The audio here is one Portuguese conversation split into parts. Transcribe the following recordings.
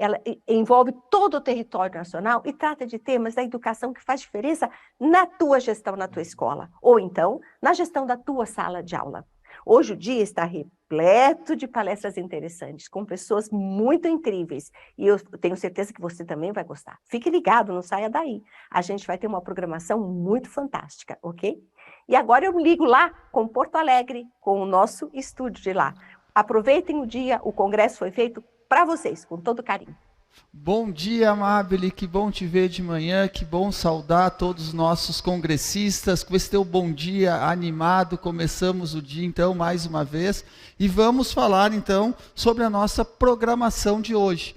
ela envolve todo o território nacional e trata de temas da educação que faz diferença na tua gestão, na tua escola, ou então na gestão da tua sala de aula. Hoje o dia está repleto de palestras interessantes, com pessoas muito incríveis, e eu tenho certeza que você também vai gostar. Fique ligado, não saia daí. A gente vai ter uma programação muito fantástica, ok? E agora eu ligo lá com Porto Alegre, com o nosso estúdio de lá. Aproveitem o dia, o congresso foi feito para vocês, com todo carinho. Bom dia, Amabile, que bom te ver de manhã, que bom saudar todos os nossos congressistas, com esse teu bom dia animado, começamos o dia então mais uma vez, e vamos falar então sobre a nossa programação de hoje.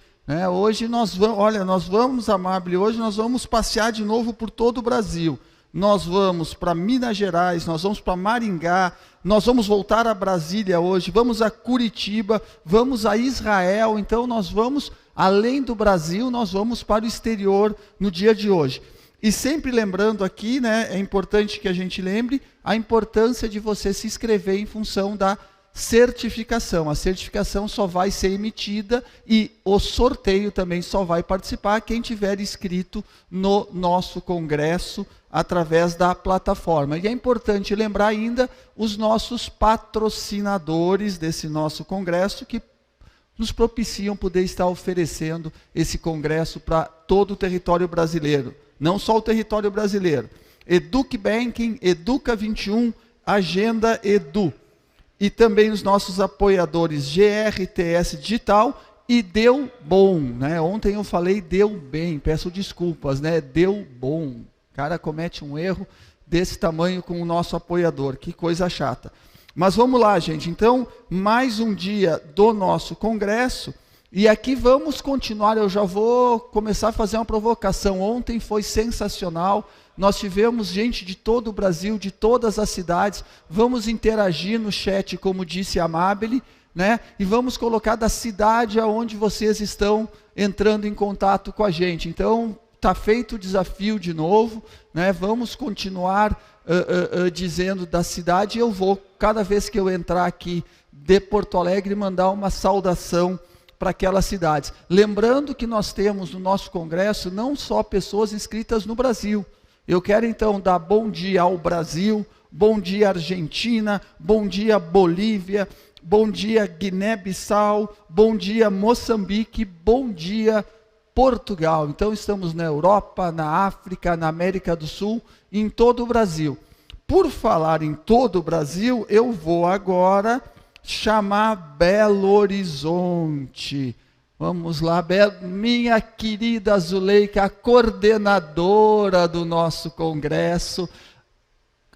Hoje nós vamos, Amabile, hoje nós vamos passear de novo por todo o Brasil. Nós vamos para Minas Gerais, nós vamos para Maringá, nós vamos voltar a Brasília hoje, vamos a Curitiba, vamos a Israel, então nós vamos, além do Brasil, nós vamos para o exterior no dia de hoje. E sempre lembrando aqui, é importante que a gente lembre a importância de você se inscrever em função da certificação. A certificação só vai ser emitida e o sorteio também só vai participar quem tiver inscrito no nosso congresso através da plataforma. E é importante lembrar ainda os nossos patrocinadores desse nosso congresso que nos propiciam poder estar oferecendo esse congresso para todo o território brasileiro. Não só o território brasileiro. Educ Banking, Educa 21, Agenda Edu. E também os nossos apoiadores GRTS Digital e Deu Bom. Ontem eu falei Deu Bem, peço desculpas, Deu Bom. O cara comete um erro desse tamanho com o nosso apoiador, que coisa chata. Mas vamos lá, gente, então, mais um dia do nosso congresso, e aqui vamos continuar, eu já vou começar a fazer uma provocação. Ontem foi sensacional, nós tivemos gente de todo o Brasil, de todas as cidades, vamos interagir no chat, como disse a Amabile, e vamos colocar da cidade aonde vocês estão entrando em contato com a gente. Então, está feito o desafio de novo, vamos continuar dizendo da cidade. Eu vou, cada vez que eu entrar aqui de Porto Alegre, mandar uma saudação para aquelas cidades. Lembrando que nós temos no nosso congresso não só pessoas inscritas no Brasil. Eu quero então dar bom dia ao Brasil, bom dia Argentina, bom dia Bolívia, bom dia Guiné-Bissau, bom dia Moçambique, bom dia Portugal. Então estamos na Europa, na África, na América do Sul, em todo o Brasil. Por falar em todo o Brasil, eu vou agora chamar Belo Horizonte. Vamos lá, minha querida Zuleika, a coordenadora do nosso congresso,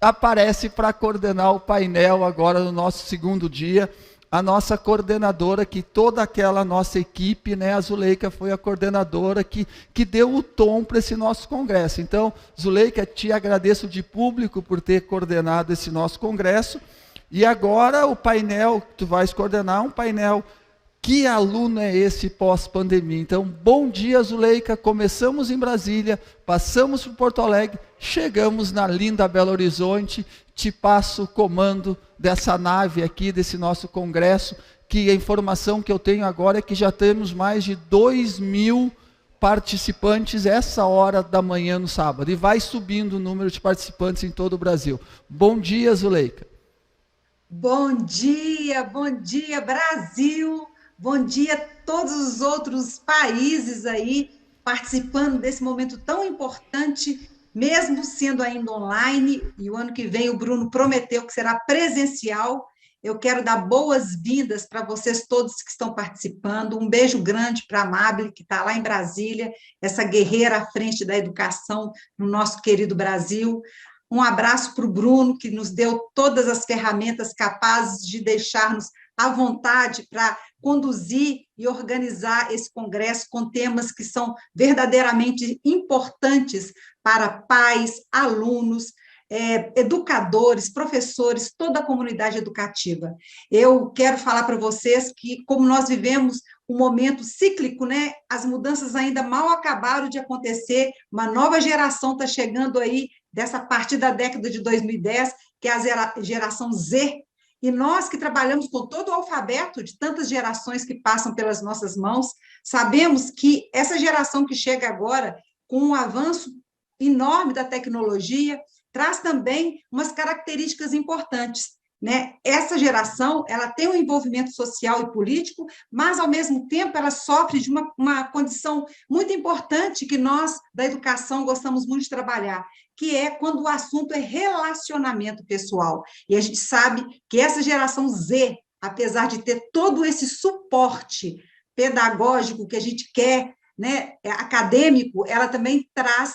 aparece para coordenar o painel agora no nosso segundo dia. A nossa coordenadora, que toda aquela nossa equipe, a Zuleika foi a coordenadora que deu o tom para esse nosso congresso. Então, Zuleika, te agradeço de público por ter coordenado esse nosso congresso. E agora o painel que tu vais coordenar, um painel, que aluno é esse pós-pandemia? Então, bom dia, Zuleika, começamos em Brasília, passamos por Porto Alegre, chegamos na linda Belo Horizonte, te passo o comando dessa nave aqui, desse nosso congresso, que a informação que eu tenho agora é que já temos mais de 2.000 participantes essa hora da manhã no sábado, e vai subindo o número de participantes em todo o Brasil. Bom dia, Zuleika. Bom dia Brasil, bom dia a todos os outros países aí participando desse momento tão importante, mesmo sendo ainda online, e o ano que vem o Bruno prometeu que será presencial. Eu quero dar boas-vindas para vocês todos que estão participando, um beijo grande para a Amabile, que está lá em Brasília, essa guerreira à frente da educação no nosso querido Brasil. Um abraço para o Bruno, que nos deu todas as ferramentas capazes de deixar-nos à vontade para conduzir e organizar esse congresso com temas que são verdadeiramente importantes para pais, alunos, educadores, professores, toda a comunidade educativa. Eu quero falar para vocês que, como nós vivemos um momento cíclico, as mudanças ainda mal acabaram de acontecer, uma nova geração está chegando aí, dessa partir da década de 2010, que é a geração Z, E nós que trabalhamos com todo o alfabeto de tantas gerações que passam pelas nossas mãos, sabemos que essa geração que chega agora, com um avanço enorme da tecnologia, traz também umas características importantes, né? Essa geração, ela tem um envolvimento social e político, mas, ao mesmo tempo, ela sofre de uma condição muito importante que nós, da educação, gostamos muito de trabalhar, que é quando o assunto é relacionamento pessoal. E a gente sabe que essa geração Z, apesar de ter todo esse suporte pedagógico que a gente quer, né, acadêmico, ela também traz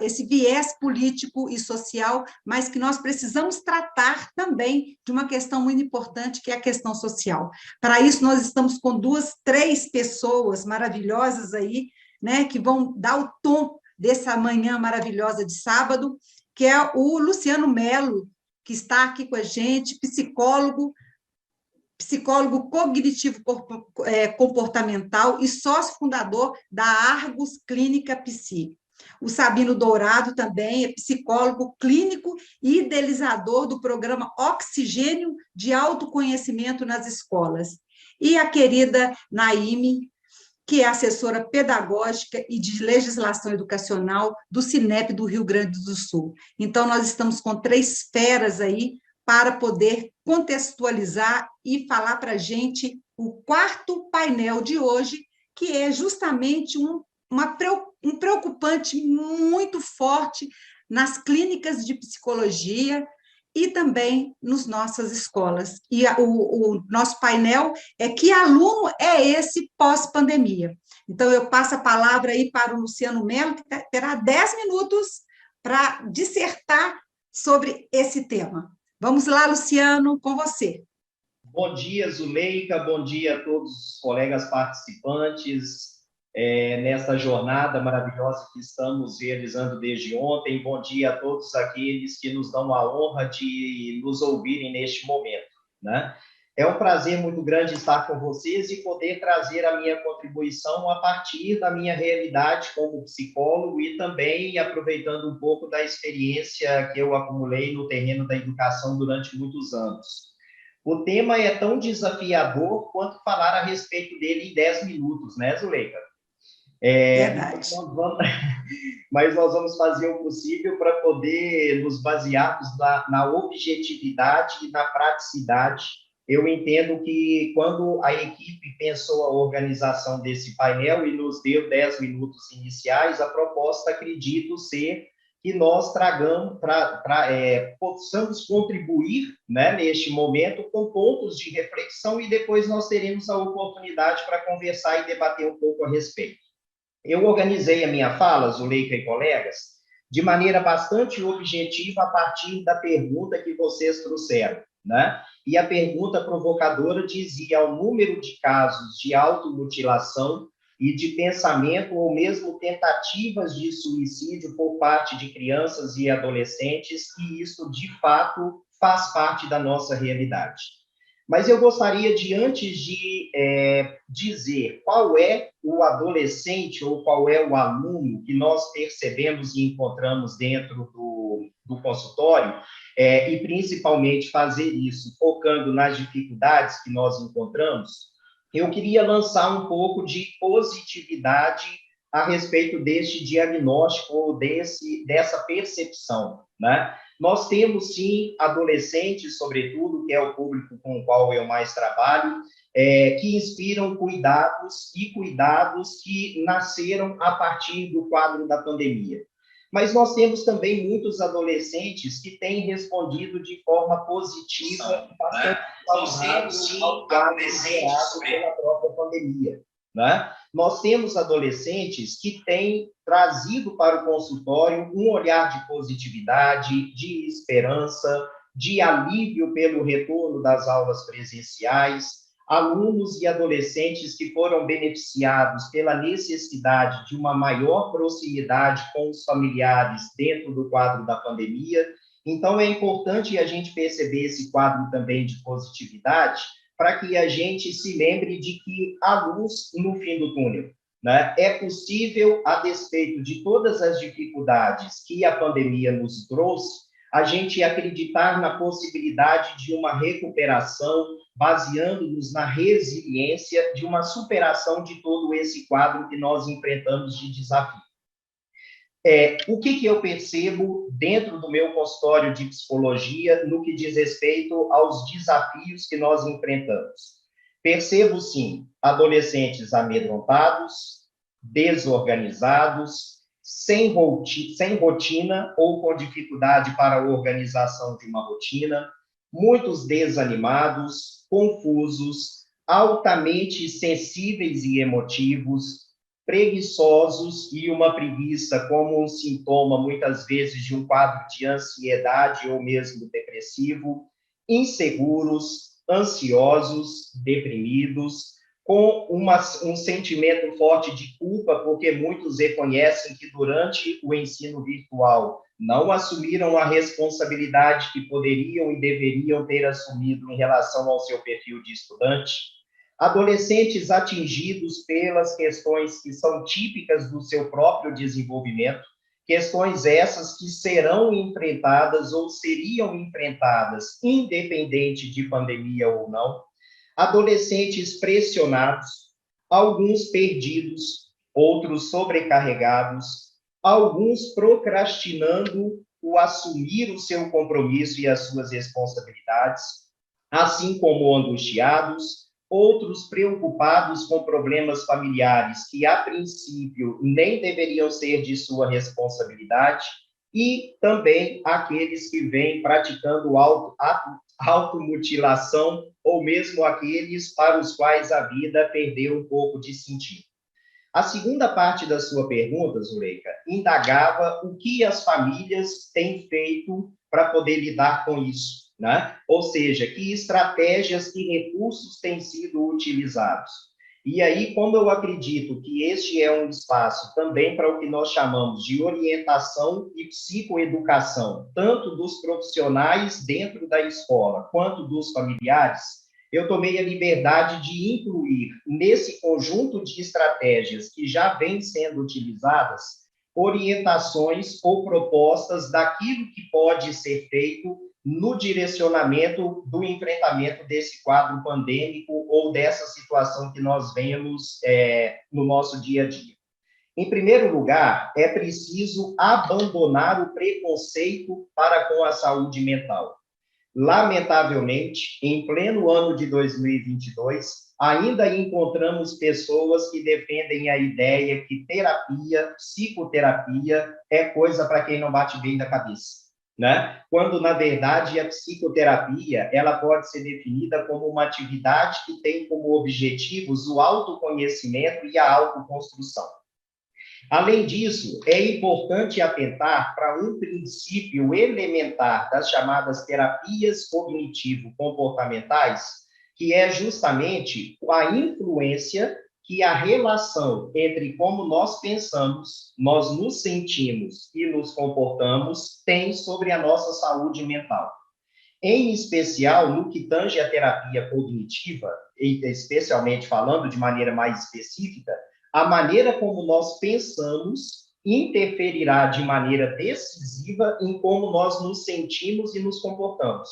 esse viés político e social, mas que nós precisamos tratar também de uma questão muito importante, que é a questão social. Para isso, nós estamos com três pessoas maravilhosas aí, né, que vão dar o tom dessa manhã maravilhosa de sábado, que é o Luciano Melo, que está aqui com a gente, psicólogo cognitivo comportamental e sócio fundador da Argos Clínica Psi. O Sabino Dourado também é psicólogo clínico e idealizador do programa Oxigênio de Autoconhecimento nas Escolas. E a querida Naime, que é assessora pedagógica e de legislação educacional do Cinep do Rio Grande do Sul. Então, nós estamos com três feras aí para poder contextualizar e falar para a gente o quarto painel de hoje, que é justamente um preocupante muito forte nas clínicas de psicologia e também nas nossas escolas. E o nosso painel é que aluno é esse pós-pandemia. Então, eu passo a palavra aí para o Luciano Melo, que terá 10 minutos para dissertar sobre esse tema. Vamos lá, Luciano, com você. Bom dia, Zuleika, bom dia a todos os colegas participantes nessa jornada maravilhosa que estamos realizando desde ontem. Bom dia a todos aqueles que nos dão a honra de nos ouvirem neste momento, né? É um prazer muito grande estar com vocês e poder trazer a minha contribuição a partir da minha realidade como psicólogo e também aproveitando um pouco da experiência que eu acumulei no terreno da educação durante muitos anos. O tema é tão desafiador quanto falar a respeito dele em 10 minutos, né, Zuleika? Verdade. Mas nós vamos fazer o possível para poder nos basearmos na objetividade e na praticidade. Eu entendo que quando a equipe pensou a organização desse painel e nos deu 10 minutos iniciais, a proposta, acredito, ser que nós possamos contribuir, né, neste momento com pontos de reflexão e depois nós teremos a oportunidade para conversar e debater um pouco a respeito. Eu organizei a minha fala, Zuleika e colegas, de maneira bastante objetiva a partir da pergunta que vocês trouxeram, né? E a pergunta provocadora dizia o número de casos de automutilação e de pensamento ou mesmo tentativas de suicídio por parte de crianças e adolescentes, e isso, de fato, faz parte da nossa realidade. Mas eu gostaria de, antes de dizer qual é o adolescente ou qual é o aluno que nós percebemos e encontramos dentro do consultório, e principalmente fazer isso focando nas dificuldades que nós encontramos, eu queria lançar um pouco de positividade a respeito deste diagnóstico ou dessa percepção, né? Nós temos, sim, adolescentes, sobretudo, que é o público com o qual eu mais trabalho, que inspiram cuidados que nasceram a partir do quadro da pandemia. Mas nós temos também muitos adolescentes que têm respondido de forma positiva e bastante favorável ao quadro gerado pela própria pandemia, né? Nós temos adolescentes que têm trazido para o consultório um olhar de positividade, de esperança, de alívio pelo retorno das aulas presenciais, alunos e adolescentes que foram beneficiados pela necessidade de uma maior proximidade com os familiares dentro do quadro da pandemia. Então, é importante a gente perceber esse quadro também de positividade, para que a gente se lembre de que há luz no fim do túnel, né? É possível, a despeito de todas as dificuldades que a pandemia nos trouxe, a gente acreditar na possibilidade de uma recuperação, baseando-nos na resiliência de uma superação de todo esse quadro que nós enfrentamos de desafio. O que eu percebo dentro do meu consultório de psicologia no que diz respeito aos desafios que nós enfrentamos? Percebo, sim, adolescentes amedrontados, desorganizados, sem rotina ou com dificuldade para a organização de uma rotina, muitos desanimados, confusos, altamente sensíveis e emotivos, preguiçosos e uma preguiça como um sintoma, muitas vezes, de um quadro de ansiedade ou mesmo depressivo, inseguros, ansiosos, deprimidos, com um sentimento forte de culpa, porque muitos reconhecem que durante o ensino virtual não assumiram a responsabilidade que poderiam e deveriam ter assumido em relação ao seu perfil de estudante. Adolescentes atingidos pelas questões que são típicas do seu próprio desenvolvimento, questões essas que serão enfrentadas ou seriam enfrentadas, independente de pandemia ou não. Adolescentes pressionados, alguns perdidos, outros sobrecarregados, alguns procrastinando o assumir o seu compromisso e as suas responsabilidades, assim como angustiados, outros preocupados com problemas familiares que, a princípio, nem deveriam ser de sua responsabilidade, e também aqueles que vêm praticando automutilação, ou mesmo aqueles para os quais a vida perdeu um pouco de sentido. A segunda parte da sua pergunta, Zuleika, indagava o que as famílias têm feito para poder lidar com isso, né? Ou seja, que estratégias e recursos têm sido utilizados. E aí, como eu acredito que este é um espaço também para o que nós chamamos de orientação e psicoeducação, tanto dos profissionais dentro da escola, quanto dos familiares, eu tomei a liberdade de incluir nesse conjunto de estratégias que já vêm sendo utilizadas, orientações ou propostas daquilo que pode ser feito no direcionamento do enfrentamento desse quadro pandêmico ou dessa situação que nós vemos no nosso dia a dia. Em primeiro lugar, é preciso abandonar o preconceito para com a saúde mental. Lamentavelmente, em pleno ano de 2022, ainda encontramos pessoas que defendem a ideia que terapia, psicoterapia, é coisa para quem não bate bem da cabeça, né? Quando, na verdade, a psicoterapia ela pode ser definida como uma atividade que tem como objetivos o autoconhecimento e a autoconstrução. Além disso, é importante atentar para um princípio elementar das chamadas terapias cognitivo-comportamentais, que é justamente a influência que a relação entre como nós pensamos, nós nos sentimos e nos comportamos tem sobre a nossa saúde mental. Em especial, no que tange a terapia cognitiva, e especialmente falando de maneira mais específica, a maneira como nós pensamos interferirá de maneira decisiva em como nós nos sentimos e nos comportamos.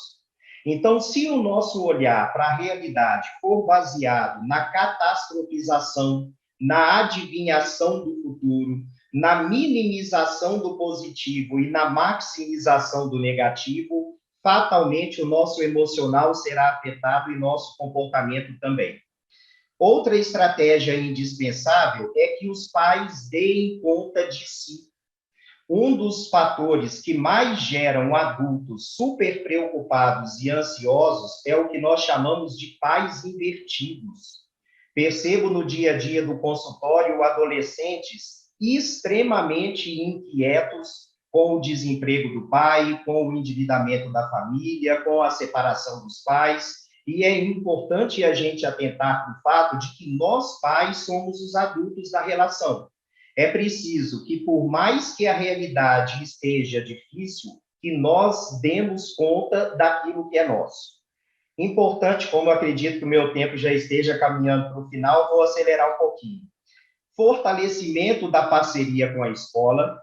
Então, se o nosso olhar para a realidade for baseado na catastrofização, na adivinhação do futuro, na minimização do positivo e na maximização do negativo, fatalmente o nosso emocional será afetado e nosso comportamento também. Outra estratégia indispensável é que os pais deem conta de si. Um dos fatores que mais geram adultos super preocupados e ansiosos é o que nós chamamos de pais invertidos. Percebo no dia a dia do consultório adolescentes extremamente inquietos com o desemprego do pai, com o endividamento da família, com a separação dos pais. E é importante a gente atentar para o fato de que nós, pais, somos os adultos da relação. É preciso que, por mais que a realidade esteja difícil, que nós demos conta daquilo que é nosso. Importante, como eu acredito que o meu tempo já esteja caminhando para o final, vou acelerar um pouquinho. Fortalecimento da parceria com a escola,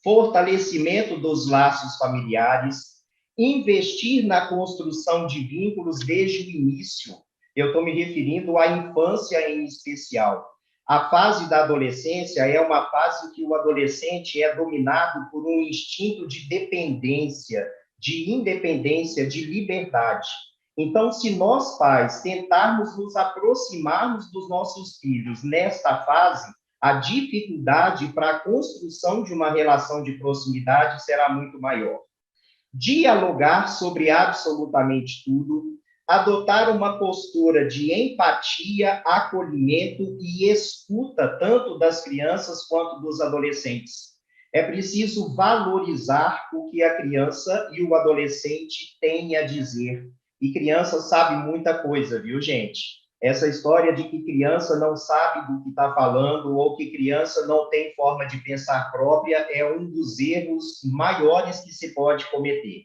fortalecimento dos laços familiares, investir na construção de vínculos desde o início. Eu estou me referindo à infância em especial. A fase da adolescência é uma fase em que o adolescente é dominado por um instinto de dependência, de independência, de liberdade. Então, se nós, pais, tentarmos nos aproximarmos dos nossos filhos nesta fase, a dificuldade para a construção de uma relação de proximidade será muito maior. Dialogar sobre absolutamente tudo, adotar uma postura de empatia, acolhimento e escuta tanto das crianças quanto dos adolescentes. É preciso valorizar o que a criança e o adolescente têm a dizer. E criança sabe muita coisa, viu, gente? Essa história de que criança não sabe do que está falando ou que criança não tem forma de pensar própria é um dos erros maiores que se pode cometer.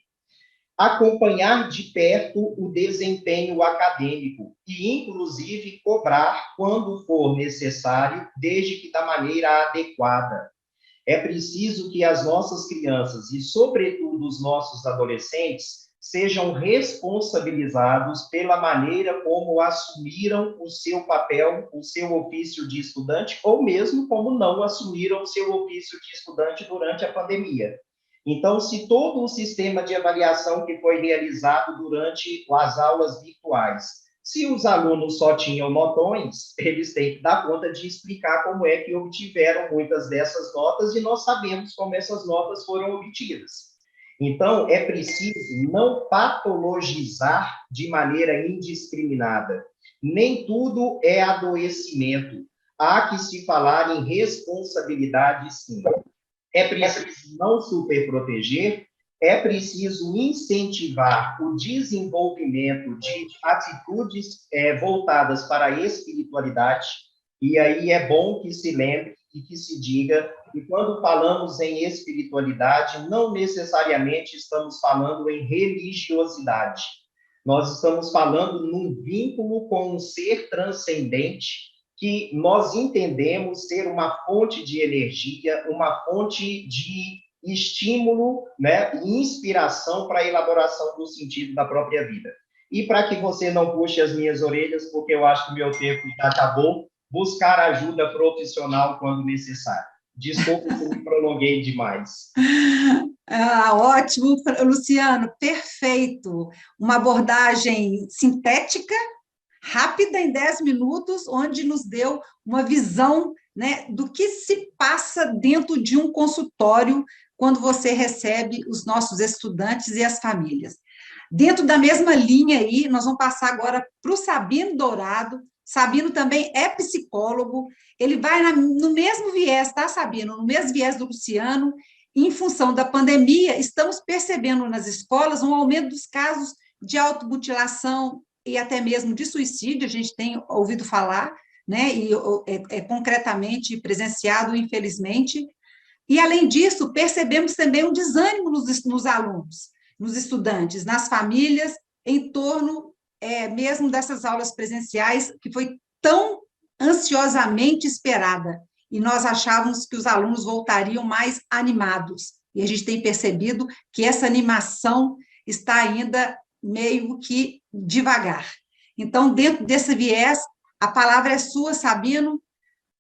Acompanhar de perto o desempenho acadêmico e, inclusive, cobrar quando for necessário, desde que da maneira adequada. É preciso que as nossas crianças e, sobretudo, os nossos adolescentes sejam responsabilizados pela maneira como assumiram o seu papel, o seu ofício de estudante, ou mesmo como não assumiram o seu ofício de estudante durante a pandemia. Então, se todo o sistema de avaliação que foi realizado durante as aulas virtuais, se os alunos só tinham notões, eles têm que dar conta de explicar como é que obtiveram muitas dessas notas, e nós sabemos como essas notas foram obtidas. Então, é preciso não patologizar de maneira indiscriminada. Nem tudo é adoecimento. Há que se falar em responsabilidade, sim. É preciso não superproteger, é preciso incentivar o desenvolvimento de atitudes voltadas para a espiritualidade, e aí é bom que se lembre e que se diga que quando falamos em espiritualidade, não necessariamente estamos falando em religiosidade. Nós estamos falando num vínculo com um ser transcendente que nós entendemos ser uma fonte de energia, uma fonte de estímulo, né, e inspiração para a elaboração do sentido da própria vida. E para que você não puxe as minhas orelhas, porque eu acho que o meu tempo já acabou, buscar ajuda profissional quando necessário. Desculpe se me prolonguei demais. Ótimo, Luciano, perfeito. Uma abordagem sintética, rápida, em 10 minutos, onde nos deu uma visão, né, do que se passa dentro de um consultório quando você recebe os nossos estudantes e as famílias. Dentro da mesma linha aí, nós vamos passar agora para o Sabino Dourado. Sabino também é psicólogo, ele vai no mesmo viés, tá, Sabino? No mesmo viés do Luciano. Em função da pandemia, estamos percebendo nas escolas um aumento dos casos de automutilação e até mesmo de suicídio, a gente tem ouvido falar, né, e concretamente presenciado, infelizmente. E, além disso, percebemos também um desânimo nos alunos, nos estudantes, nas famílias, em torno mesmo dessas aulas presenciais, que foi tão ansiosamente esperada. E nós achávamos que os alunos voltariam mais animados. E a gente tem percebido que essa animação está ainda meio que devagar. Então, dentro desse viés, a palavra é sua, Sabino.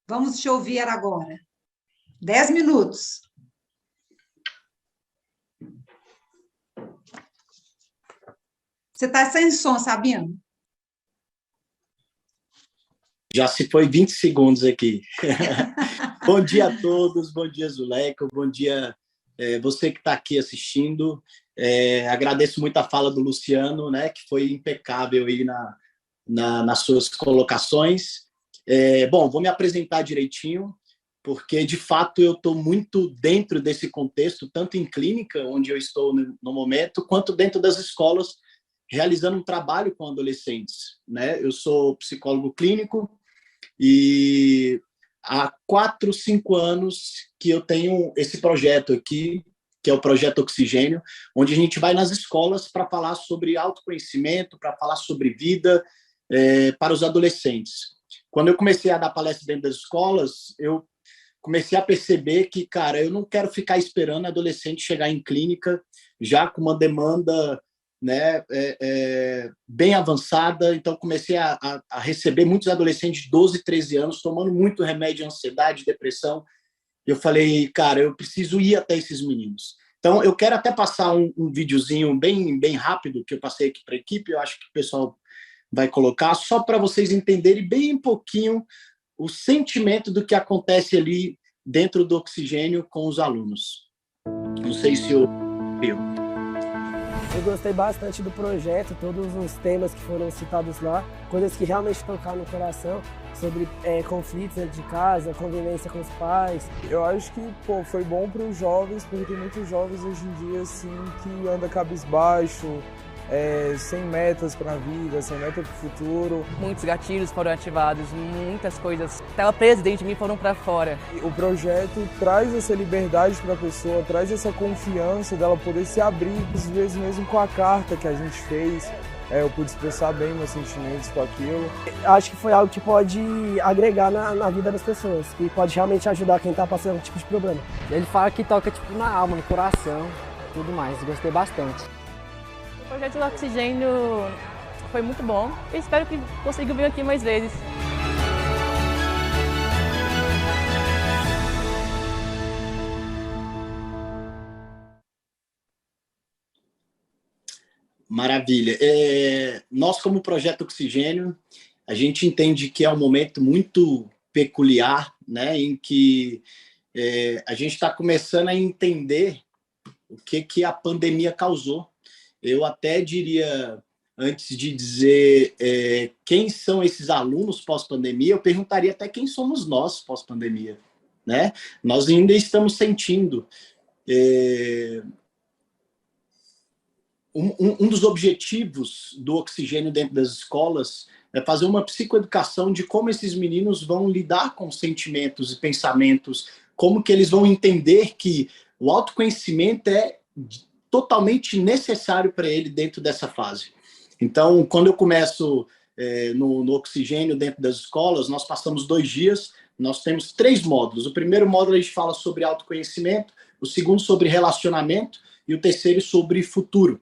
Vamos te ouvir agora. 10 minutos. Você está sem som, Sabino? Já se foi 20 segundos aqui. Bom dia a todos, bom dia, Zuleika, bom dia você que está aqui assistindo. Agradeço muito a fala do Luciano, né, que foi impecável aí nas suas colocações. Bom, vou me apresentar direitinho, porque, de fato, eu estou muito dentro desse contexto, tanto em clínica, onde eu estou no momento, quanto dentro das escolas, realizando um trabalho com adolescentes, né? Eu sou psicólogo clínico e há 4, 5 anos que eu tenho esse projeto aqui, que é o Projeto Oxigênio, onde a gente vai nas escolas para falar sobre autoconhecimento, para falar sobre vida para os adolescentes. Quando eu comecei a dar palestra dentro das escolas, eu comecei a perceber que, cara, eu não quero ficar esperando adolescente chegar em clínica já com uma demanda, né, bem avançada. Então, comecei a receber muitos adolescentes de 12, 13 anos tomando muito remédio de ansiedade, depressão. Eu falei, cara, eu preciso ir até esses meninos. Então, eu quero até passar um videozinho bem rápido que eu passei aqui para a equipe, eu acho que o pessoal vai colocar, só para vocês entenderem bem um pouquinho o sentimento do que acontece ali dentro do Oxigênio com os alunos. Não sei se eu... Eu gostei bastante do projeto, todos os temas que foram citados lá, coisas que realmente tocaram no coração, sobre conflitos dentro de casa, convivência com os pais. Eu acho que foi bom para os jovens, porque tem muitos jovens hoje em dia assim, que anda cabisbaixo, sem metas para a vida, sem meta para o futuro. Muitos gatilhos foram ativados, muitas coisas que estavam presas dentro de mim foram para fora. O projeto traz essa liberdade para a pessoa, traz essa confiança dela poder se abrir, às vezes mesmo com a carta que a gente fez. Eu pude expressar bem meus sentimentos com aquilo. Acho que foi algo que pode agregar na vida das pessoas, que pode realmente ajudar quem está passando algum tipo de problema. Ele fala que toca na alma, no coração, tudo mais. Gostei bastante. O projeto do Oxigênio foi muito bom. Eu espero que consiga vir aqui mais vezes. Maravilha. Nós, como Projeto Oxigênio, a gente entende que é um momento muito peculiar, né, em que a gente está começando a entender o que a pandemia causou. Eu até diria, antes de dizer quem são esses alunos pós-pandemia, eu perguntaria até quem somos nós pós-pandemia, né? Nós ainda estamos sentindo. Um dos objetivos do Oxigênio dentro das escolas é fazer uma psicoeducação de como esses meninos vão lidar com sentimentos e pensamentos, como que eles vão entender que o autoconhecimento é totalmente necessário para ele dentro dessa fase. Então, quando eu começo no Oxigênio dentro das escolas, nós passamos 2 dias, nós temos 3 módulos. O primeiro módulo a gente fala sobre autoconhecimento, o segundo sobre relacionamento e o terceiro sobre futuro.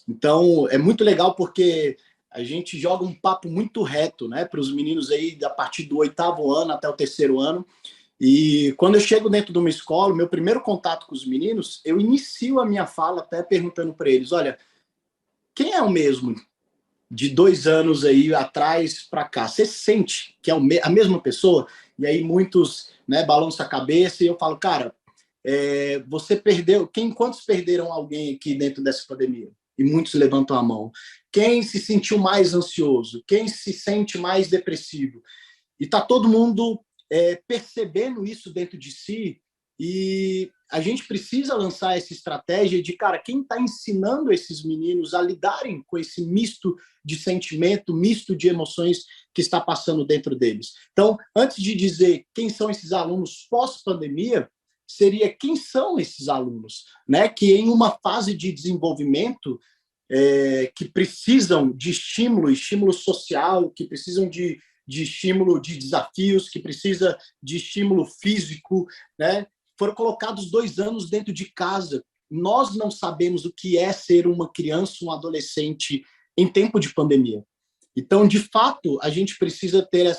Então, é muito legal porque a gente joga um papo muito reto, né, para os meninos aí a partir do 8º ano até o 3º ano. E quando eu chego dentro de uma escola, meu primeiro contato com os meninos, eu inicio a minha fala até perguntando para eles, olha, quem é o mesmo de 2 anos aí atrás para cá? Você sente que é a mesma pessoa? E aí muitos, né, balançam a cabeça e eu falo, cara, você perdeu... Quantos perderam alguém aqui dentro dessa pandemia? E muitos levantam a mão. Quem se sentiu mais ansioso? Quem se sente mais depressivo? E tá todo mundo percebendo isso dentro de si, e a gente precisa lançar essa estratégia de, cara, quem está ensinando esses meninos a lidarem com esse misto de sentimento, misto de emoções que está passando dentro deles. Então, antes de dizer quem são esses alunos pós-pandemia, seria quem são esses alunos, né? Que em uma fase de desenvolvimento que precisam de estímulo social, que precisam de estímulo de desafios, que precisa de estímulo físico, né? Foram colocados 2 anos dentro de casa. Nós não sabemos o que é ser uma criança, um adolescente em tempo de pandemia. Então, de fato, a gente precisa ter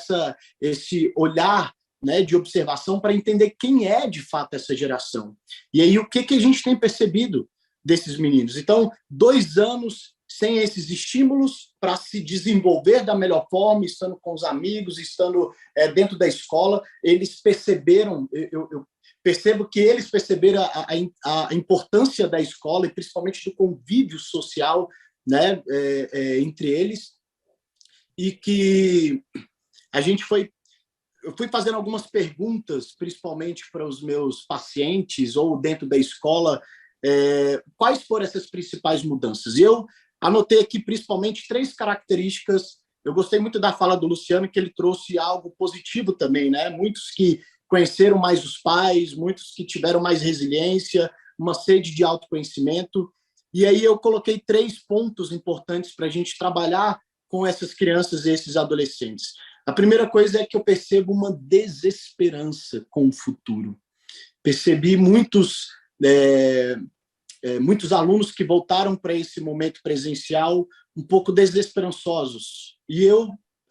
esse olhar, né, de observação para entender quem é, de fato, essa geração. E aí, o que a gente tem percebido desses meninos? Então, 2 anos sem esses estímulos para se desenvolver da melhor forma, estando com os amigos, estando dentro da escola, eles perceberam, eu percebo que eles perceberam a importância da escola e principalmente do convívio social, né, entre eles, e que eu fui fazendo algumas perguntas, principalmente para os meus pacientes ou dentro da escola, quais foram essas principais mudanças. E eu anotei aqui principalmente 3 características. Eu gostei muito da fala do Luciano, que ele trouxe algo positivo também, né? Muitos que conheceram mais os pais, muitos que tiveram mais resiliência, uma sede de autoconhecimento. E aí eu coloquei 3 pontos importantes para a gente trabalhar com essas crianças e esses adolescentes. A primeira coisa é que eu percebo uma desesperança com o futuro. Percebi muitos alunos que voltaram para esse momento presencial um pouco desesperançosos. E eu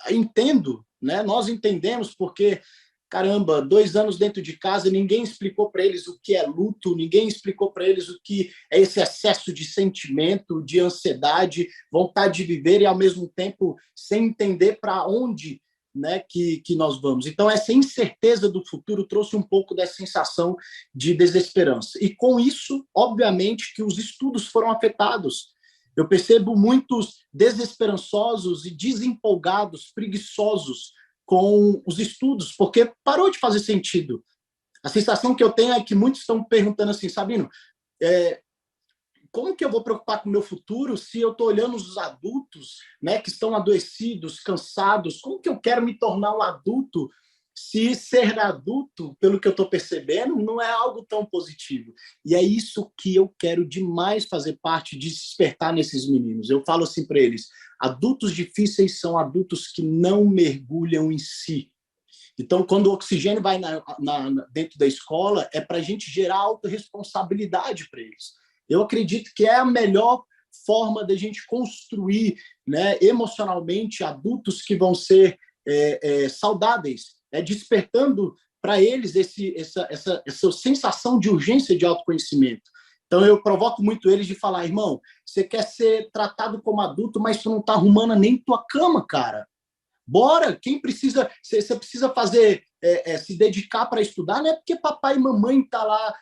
entendo, né? Nós entendemos, porque, caramba, 2 anos dentro de casa, ninguém explicou para eles o que é luto, ninguém explicou para eles o que é esse excesso de sentimento, de ansiedade, vontade de viver e, ao mesmo tempo, sem entender para onde, né, que nós vamos. Então, essa incerteza do futuro trouxe um pouco dessa sensação de desesperança. E, com isso, obviamente, que os estudos foram afetados. Eu percebo muitos desesperançosos e desempolgados, preguiçosos com os estudos, porque parou de fazer sentido. A sensação que eu tenho é que muitos estão perguntando assim, Sabino, como que eu vou preocupar com o meu futuro se eu estou olhando os adultos, né, que estão adoecidos, cansados? Como que eu quero me tornar um adulto se ser adulto, pelo que eu estou percebendo, não é algo tão positivo? E é isso que eu quero demais fazer parte de despertar nesses meninos. Eu falo assim para eles, adultos difíceis são adultos que não mergulham em si. Então, quando o oxigênio vai dentro da escola, é para a gente gerar autorresponsabilidade para eles. Eu acredito que é a melhor forma da gente construir, né, emocionalmente adultos que vão ser saudáveis, despertando para eles essa sensação de urgência de autoconhecimento. Então, eu provoco muito eles de falar, irmão, você quer ser tratado como adulto, mas tu não está arrumando nem tua cama, cara. Bora, você precisa fazer, se dedicar para estudar, não é porque papai e mamãe estão lá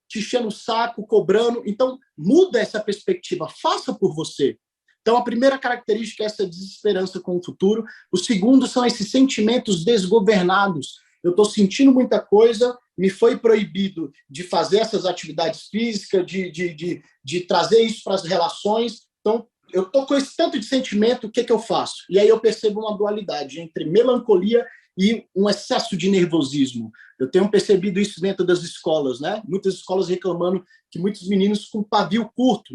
te enchendo o saco, cobrando. Então, muda essa perspectiva, faça por você. Então, a primeira característica é essa desesperança com o futuro. O segundo são esses sentimentos desgovernados. Eu estou sentindo muita coisa, me foi proibido de fazer essas atividades físicas, de trazer isso para as relações. Então, eu estou com esse tanto de sentimento, o que eu faço? E aí eu percebo uma dualidade entre melancolia e um excesso de nervosismo. Eu tenho percebido isso dentro das escolas, né? Muitas escolas reclamando que muitos meninos com pavio curto,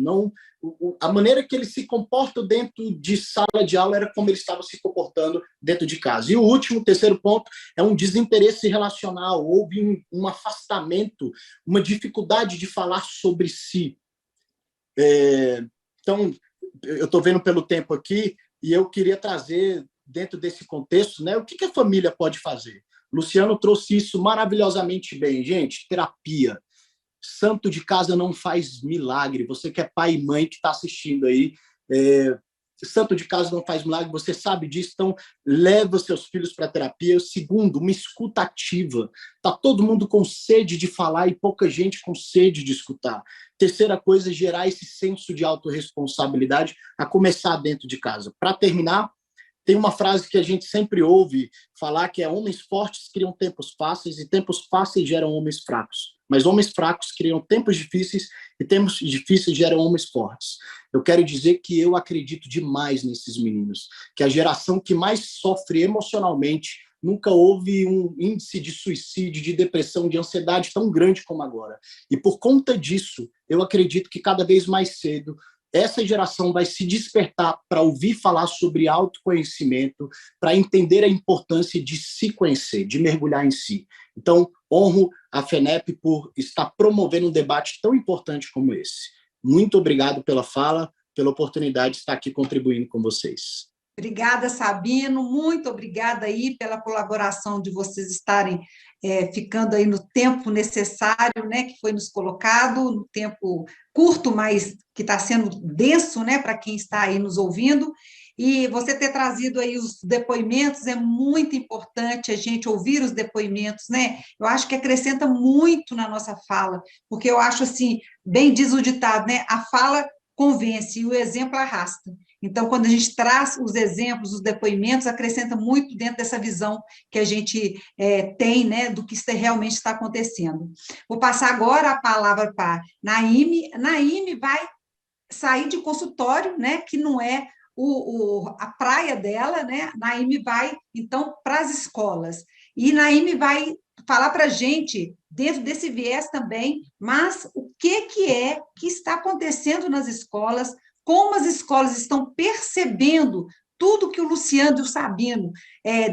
a maneira que eles se comportam dentro de sala de aula era como eles estavam se comportando dentro de casa. E o último, terceiro ponto, é um desinteresse relacional. Houve um afastamento, uma dificuldade de falar sobre si. Então, eu estou vendo pelo tempo aqui e eu queria trazer, dentro desse contexto, né, o que a família pode fazer. Luciano trouxe isso maravilhosamente bem. Gente, terapia. Santo de casa não faz milagre. Você que é pai e mãe que está assistindo aí, santo de casa não faz milagre, você sabe disso, então leva seus filhos para a terapia. Segundo, uma escuta ativa. Está todo mundo com sede de falar e pouca gente com sede de escutar. Terceira coisa, gerar esse senso de autorresponsabilidade, a começar dentro de casa. Para terminar, tem uma frase que a gente sempre ouve falar, que é: homens fortes criam tempos fáceis e tempos fáceis geram homens fracos. Mas homens fracos criam tempos difíceis e tempos difíceis geram homens fortes. Eu quero dizer que eu acredito demais nesses meninos, que a geração que mais sofre emocionalmente, nunca houve um índice de suicídio, de depressão, de ansiedade tão grande como agora. E por conta disso, eu acredito que cada vez mais cedo essa geração vai se despertar para ouvir falar sobre autoconhecimento, para entender a importância de se conhecer, de mergulhar em si. Então, honro a FENEP por estar promovendo um debate tão importante como esse. Muito obrigado pela fala, pela oportunidade de estar aqui contribuindo com vocês. Obrigada, Sabino, muito obrigada aí pela colaboração de vocês estarem ficando aí no tempo necessário, né, que foi nos colocado, no tempo curto, mas que está sendo denso, né, para quem está aí nos ouvindo. E você ter trazido aí os depoimentos é muito importante, a gente ouvir os depoimentos, né? Eu acho que acrescenta muito na nossa fala, porque eu acho assim, bem diz o ditado, né? A fala convence e o exemplo arrasta. Então, quando a gente traz os exemplos, os depoimentos, acrescenta muito dentro dessa visão que a gente tem, né, do que realmente está acontecendo. Vou passar agora a palavra para Naime. Naime vai sair de consultório, né, que não é a praia dela, né? Naime vai, então, para as escolas. E Naime vai falar para a gente, dentro desse viés também, mas o que está acontecendo nas escolas, como as escolas estão percebendo tudo que o Luciano e o Sabino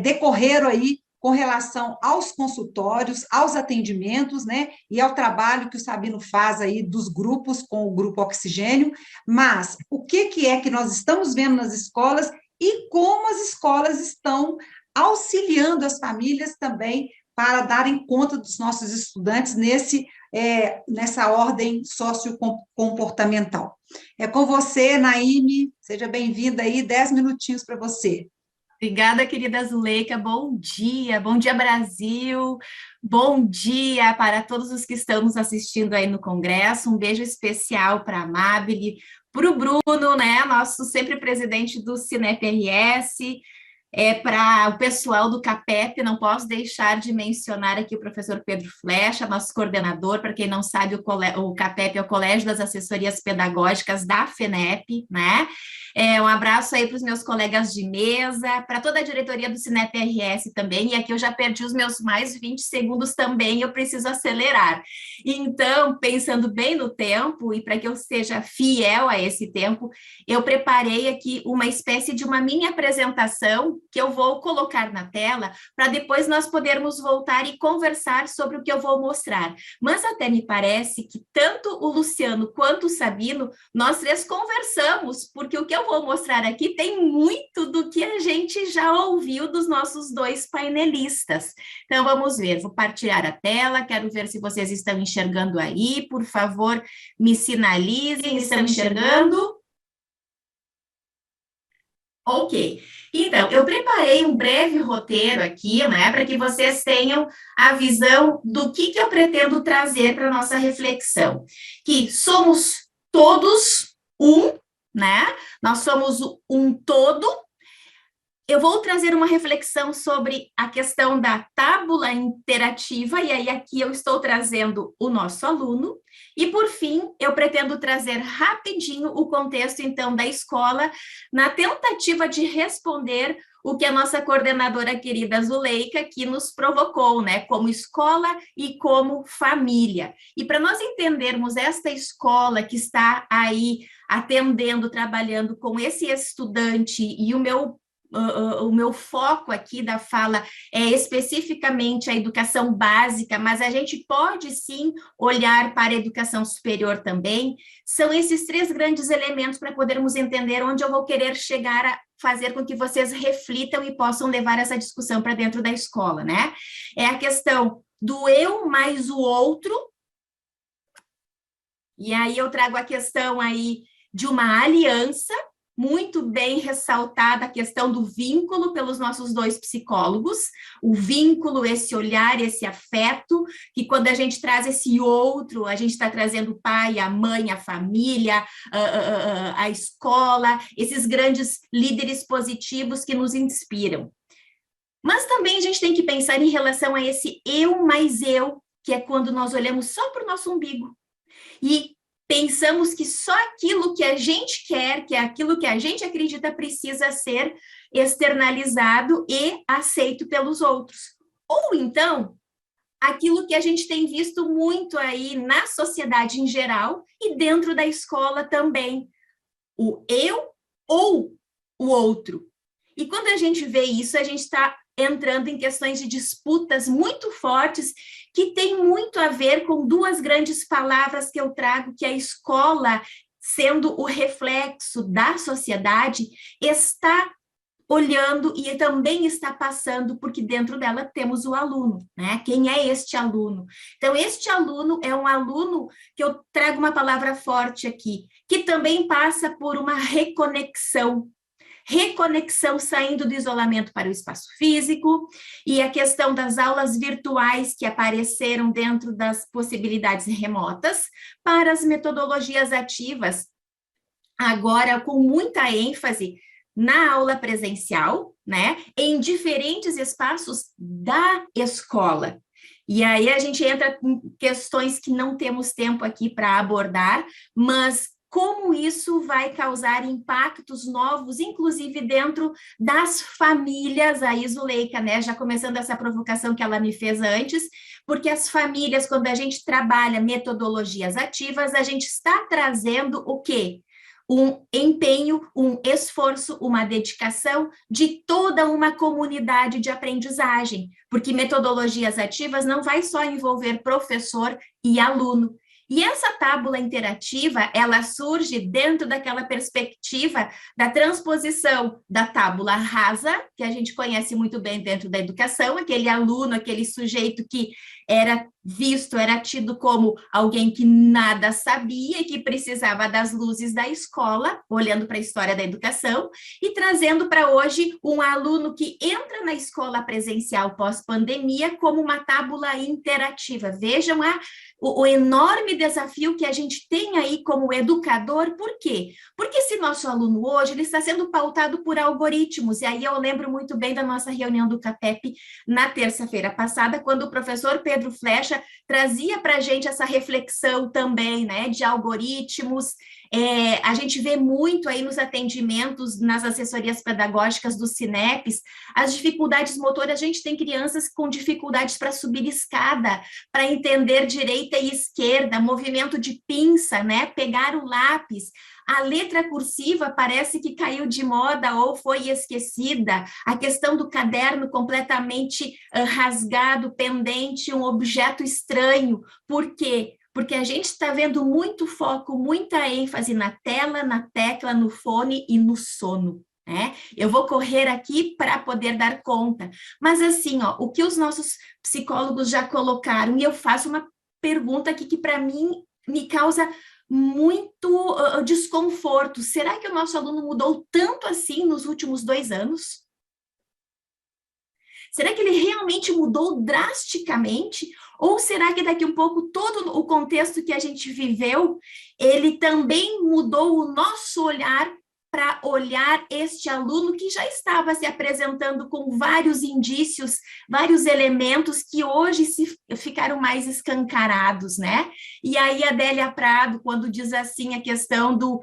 decorreram aí com relação aos consultórios, aos atendimentos, né, e ao trabalho que o Sabino faz aí dos grupos com o Grupo Oxigênio, mas o que é que nós estamos vendo nas escolas e como as escolas estão auxiliando as famílias também para darem conta dos nossos estudantes nessa ordem sociocomportamental. É com você, Naime, seja bem-vinda aí, 10 minutinhos para você. Obrigada, querida Zuleika, bom dia Brasil, bom dia para todos os que estão nos assistindo aí no Congresso, um beijo especial para a Amabile, para o Bruno, né, nosso sempre presidente do Cinep-RS, para o pessoal do CAPEP, não posso deixar de mencionar aqui o professor Pedro Flecha, nosso coordenador, para quem não sabe, o CAPEP é o Colégio das Assessorias Pedagógicas da FENEP, né? Um abraço aí para os meus colegas de mesa, para toda a diretoria do Cinep-RS também, e aqui eu já perdi os meus mais 20 segundos também, eu preciso acelerar. Então, pensando bem no tempo, e para que eu seja fiel a esse tempo, eu preparei aqui uma espécie de uma mini apresentação que eu vou colocar na tela, para depois nós podermos voltar e conversar sobre o que eu vou mostrar. Mas até me parece que tanto o Luciano quanto o Sabino, nós três conversamos, porque o que eu vou mostrar aqui tem muito do que a gente já ouviu dos nossos dois painelistas. Então, vamos ver, vou partilhar a tela, quero ver se vocês estão enxergando aí, por favor, me sinalizem, estão enxergando? Ok, então, eu preparei um breve roteiro aqui, né, para que vocês tenham a visão do que eu pretendo trazer para a nossa reflexão, que somos todos um, né, nós somos um todo. Eu vou trazer uma reflexão sobre a questão da tábula interativa, e aí aqui eu estou trazendo o nosso aluno, e por fim, eu pretendo trazer rapidinho o contexto, então, da escola, na tentativa de responder o que a nossa coordenadora querida Zuleika aqui nos provocou, né, como escola e como família. E para nós entendermos esta escola que está aí atendendo, trabalhando com esse estudante, e o meu foco aqui da fala é especificamente a educação básica, mas a gente pode sim olhar para a educação superior também. São esses três grandes elementos para podermos entender onde eu vou querer chegar a fazer com que vocês reflitam e possam levar essa discussão para dentro da escola, né? É a questão do eu mais o outro, e aí eu trago a questão aí de uma aliança, muito bem ressaltada a questão do vínculo pelos nossos dois psicólogos, o vínculo, esse olhar, esse afeto, que quando a gente traz esse outro, a gente está trazendo o pai, a mãe, a família, a escola, esses grandes líderes positivos que nos inspiram. Mas também a gente tem que pensar em relação a esse eu mais eu, que é quando nós olhamos só para o nosso umbigo, e pensamos que só aquilo que a gente quer, que é aquilo que a gente acredita precisa ser externalizado e aceito pelos outros. Ou então, aquilo que a gente tem visto muito aí na sociedade em geral e dentro da escola também, o eu ou o outro. E quando a gente vê isso, a gente está entrando em questões de disputas muito fortes, que tem muito a ver com duas grandes palavras que eu trago, que a escola, sendo o reflexo da sociedade, está olhando e também está passando, porque dentro dela temos o aluno, né? Quem é este aluno? Então, este aluno é um aluno que eu trago uma palavra forte aqui, que também passa por uma reconexão saindo do isolamento para o espaço físico, e a questão das aulas virtuais que apareceram dentro das possibilidades remotas, para as metodologias ativas, agora com muita ênfase na aula presencial, né, em diferentes espaços da escola. E aí a gente entra em questões que não temos tempo aqui para abordar, mas como isso vai causar impactos novos, inclusive dentro das famílias, aí Zuleika, né, já começando essa provocação que ela me fez antes, porque as famílias, quando a gente trabalha metodologias ativas, a gente está trazendo o quê? um empenho, um esforço, uma dedicação de toda uma comunidade de aprendizagem, porque metodologias ativas não vai só envolver professor e aluno. E essa tábula interativa, ela surge dentro daquela perspectiva da transposição da tábula rasa, que a gente conhece muito bem dentro da educação, aquele aluno, aquele sujeito que era visto, era tido como alguém que nada sabia e que precisava das luzes da escola, olhando para a história da educação, e trazendo para hoje um aluno que entra na escola presencial pós-pandemia como uma tábula interativa. Vejam o enorme desafio que a gente tem aí como educador. Por quê? Porque esse nosso aluno hoje, ele está sendo pautado por algoritmos, e aí eu lembro muito bem da nossa reunião do CAPEP na terça-feira passada, quando o professor Pedro Flecha trazia para a gente essa reflexão também, né, de algoritmos. A gente vê muito aí nos atendimentos, nas assessorias pedagógicas do Sinepes, as dificuldades motoras. A gente tem crianças com dificuldades para subir escada, para entender direita e esquerda, movimento de pinça, né, pegar o lápis. A letra cursiva parece que caiu de moda ou foi esquecida. A questão do caderno completamente rasgado, pendente, um objeto estranho. Por quê? Porque a gente está vendo muito foco, muita ênfase na tela, na tecla, no fone e no sono, né? Eu vou correr aqui para poder dar conta. Mas assim, ó, o que os nossos psicólogos já colocaram, e eu faço uma pergunta aqui que para mim me causa muito desconforto. Será que o nosso aluno mudou tanto assim nos últimos 2 anos? Será que ele realmente mudou drasticamente? Ou será que daqui um pouco todo o contexto que a gente viveu, ele também mudou o nosso olhar para olhar este aluno que já estava se apresentando com vários indícios, vários elementos que hoje ficaram mais escancarados, né? E aí a Adélia Prado, quando diz assim a questão do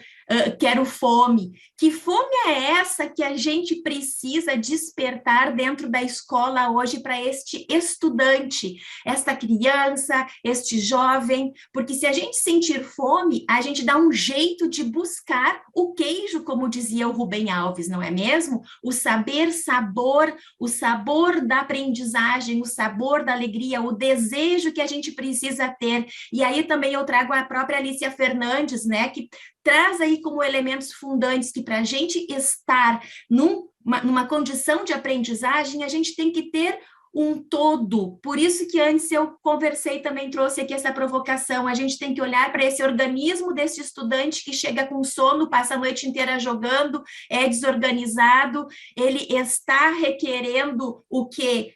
quero fome, que fome é essa que a gente precisa despertar dentro da escola hoje para este estudante, esta criança, este jovem? Porque se a gente sentir fome, a gente dá um jeito de buscar o queijo, como dizia o Rubem Alves, não é mesmo? O saber, sabor, o sabor da aprendizagem, o sabor da alegria, o desejo que a gente precisa ter. E aí também eu trago a própria Alicia Fernandes, né, que traz aí como elementos fundantes que para a gente estar numa condição de aprendizagem, a gente tem que ter um todo. Por isso que antes eu conversei, também trouxe aqui essa provocação, a gente tem que olhar para esse organismo desse estudante que chega com sono, passa a noite inteira jogando, é desorganizado, ele está requerendo o quê?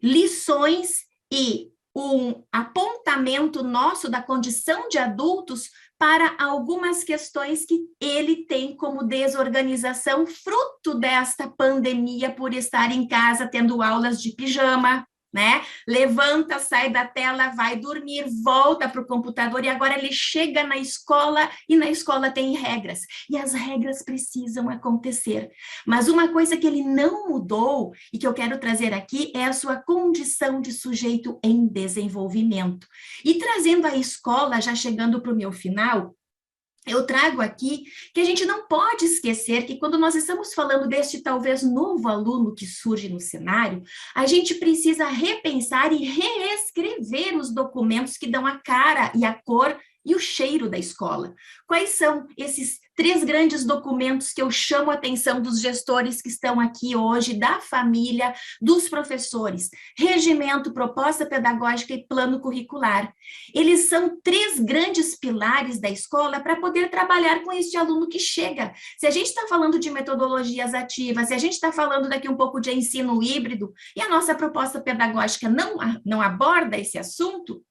Lições e um apontamento nosso da condição de adultos para algumas questões que ele tem como desorganização, fruto desta pandemia, por estar em casa tendo aulas de pijama, né? Levanta, sai da tela, vai dormir, volta para o computador e agora ele chega na escola e na escola tem regras. E as regras precisam acontecer. Mas uma coisa que ele não mudou e que eu quero trazer aqui é a sua condição de sujeito em desenvolvimento. E trazendo a escola, já chegando para o meu final, eu trago aqui que a gente não pode esquecer que quando nós estamos falando deste talvez novo aluno que surge no cenário, a gente precisa repensar e reescrever os documentos que dão a cara e a cor e o cheiro da escola. Quais são esses 3 grandes documentos que eu chamo a atenção dos gestores que estão aqui hoje, da família, dos professores? Regimento, proposta pedagógica e plano curricular. Eles são 3 grandes pilares da escola para poder trabalhar com este aluno que chega. Se a gente está falando de metodologias ativas, se a gente está falando daqui um pouco de ensino híbrido, e a nossa proposta pedagógica não aborda esse assunto,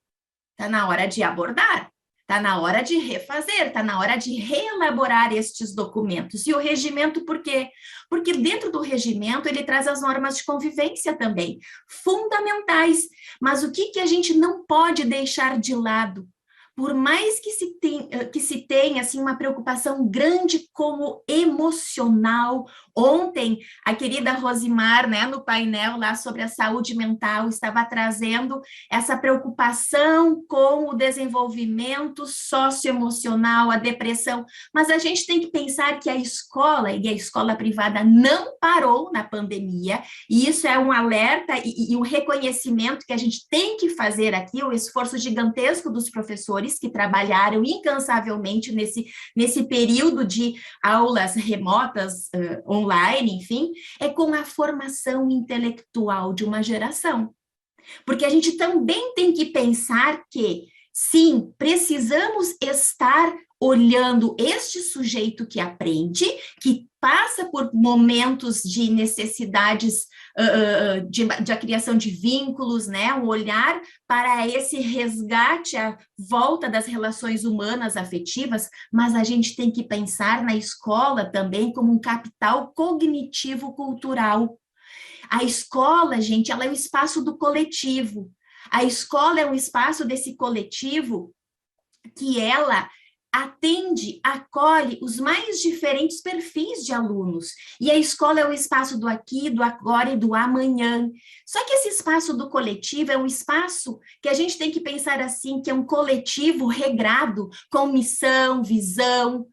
está na hora de abordar. Está na hora de refazer, está na hora de reelaborar estes documentos. E o regimento, por quê? Porque dentro do regimento ele traz as normas de convivência também, fundamentais. Mas o que a gente não pode deixar de lado? por mais que se tenha assim, uma preocupação grande como emocional, ontem a querida Rosimar, né, no painel lá sobre a saúde mental, estava trazendo essa preocupação com o desenvolvimento socioemocional, a depressão, mas a gente tem que pensar que a escola, e a escola privada não parou na pandemia, e isso é um alerta e um reconhecimento que a gente tem que fazer aqui, o esforço gigantesco dos professores que trabalharam incansavelmente nesse período de aulas remotas, online, enfim, é com a formação intelectual de uma geração. Porque a gente também tem que pensar que, sim, precisamos estar olhando este sujeito que aprende, que passa por momentos de necessidades da criação de vínculos, né? Um olhar para esse resgate, a volta das relações humanas afetivas, mas a gente tem que pensar na escola também como um capital cognitivo-cultural. A escola, gente, ela é o espaço do coletivo. A escola é um espaço desse coletivo que ela atende, acolhe os mais diferentes perfis de alunos. E a escola é o espaço do aqui, do agora e do amanhã. Só que esse espaço do coletivo é um espaço que a gente tem que pensar assim, que é um coletivo regrado, com missão, visão,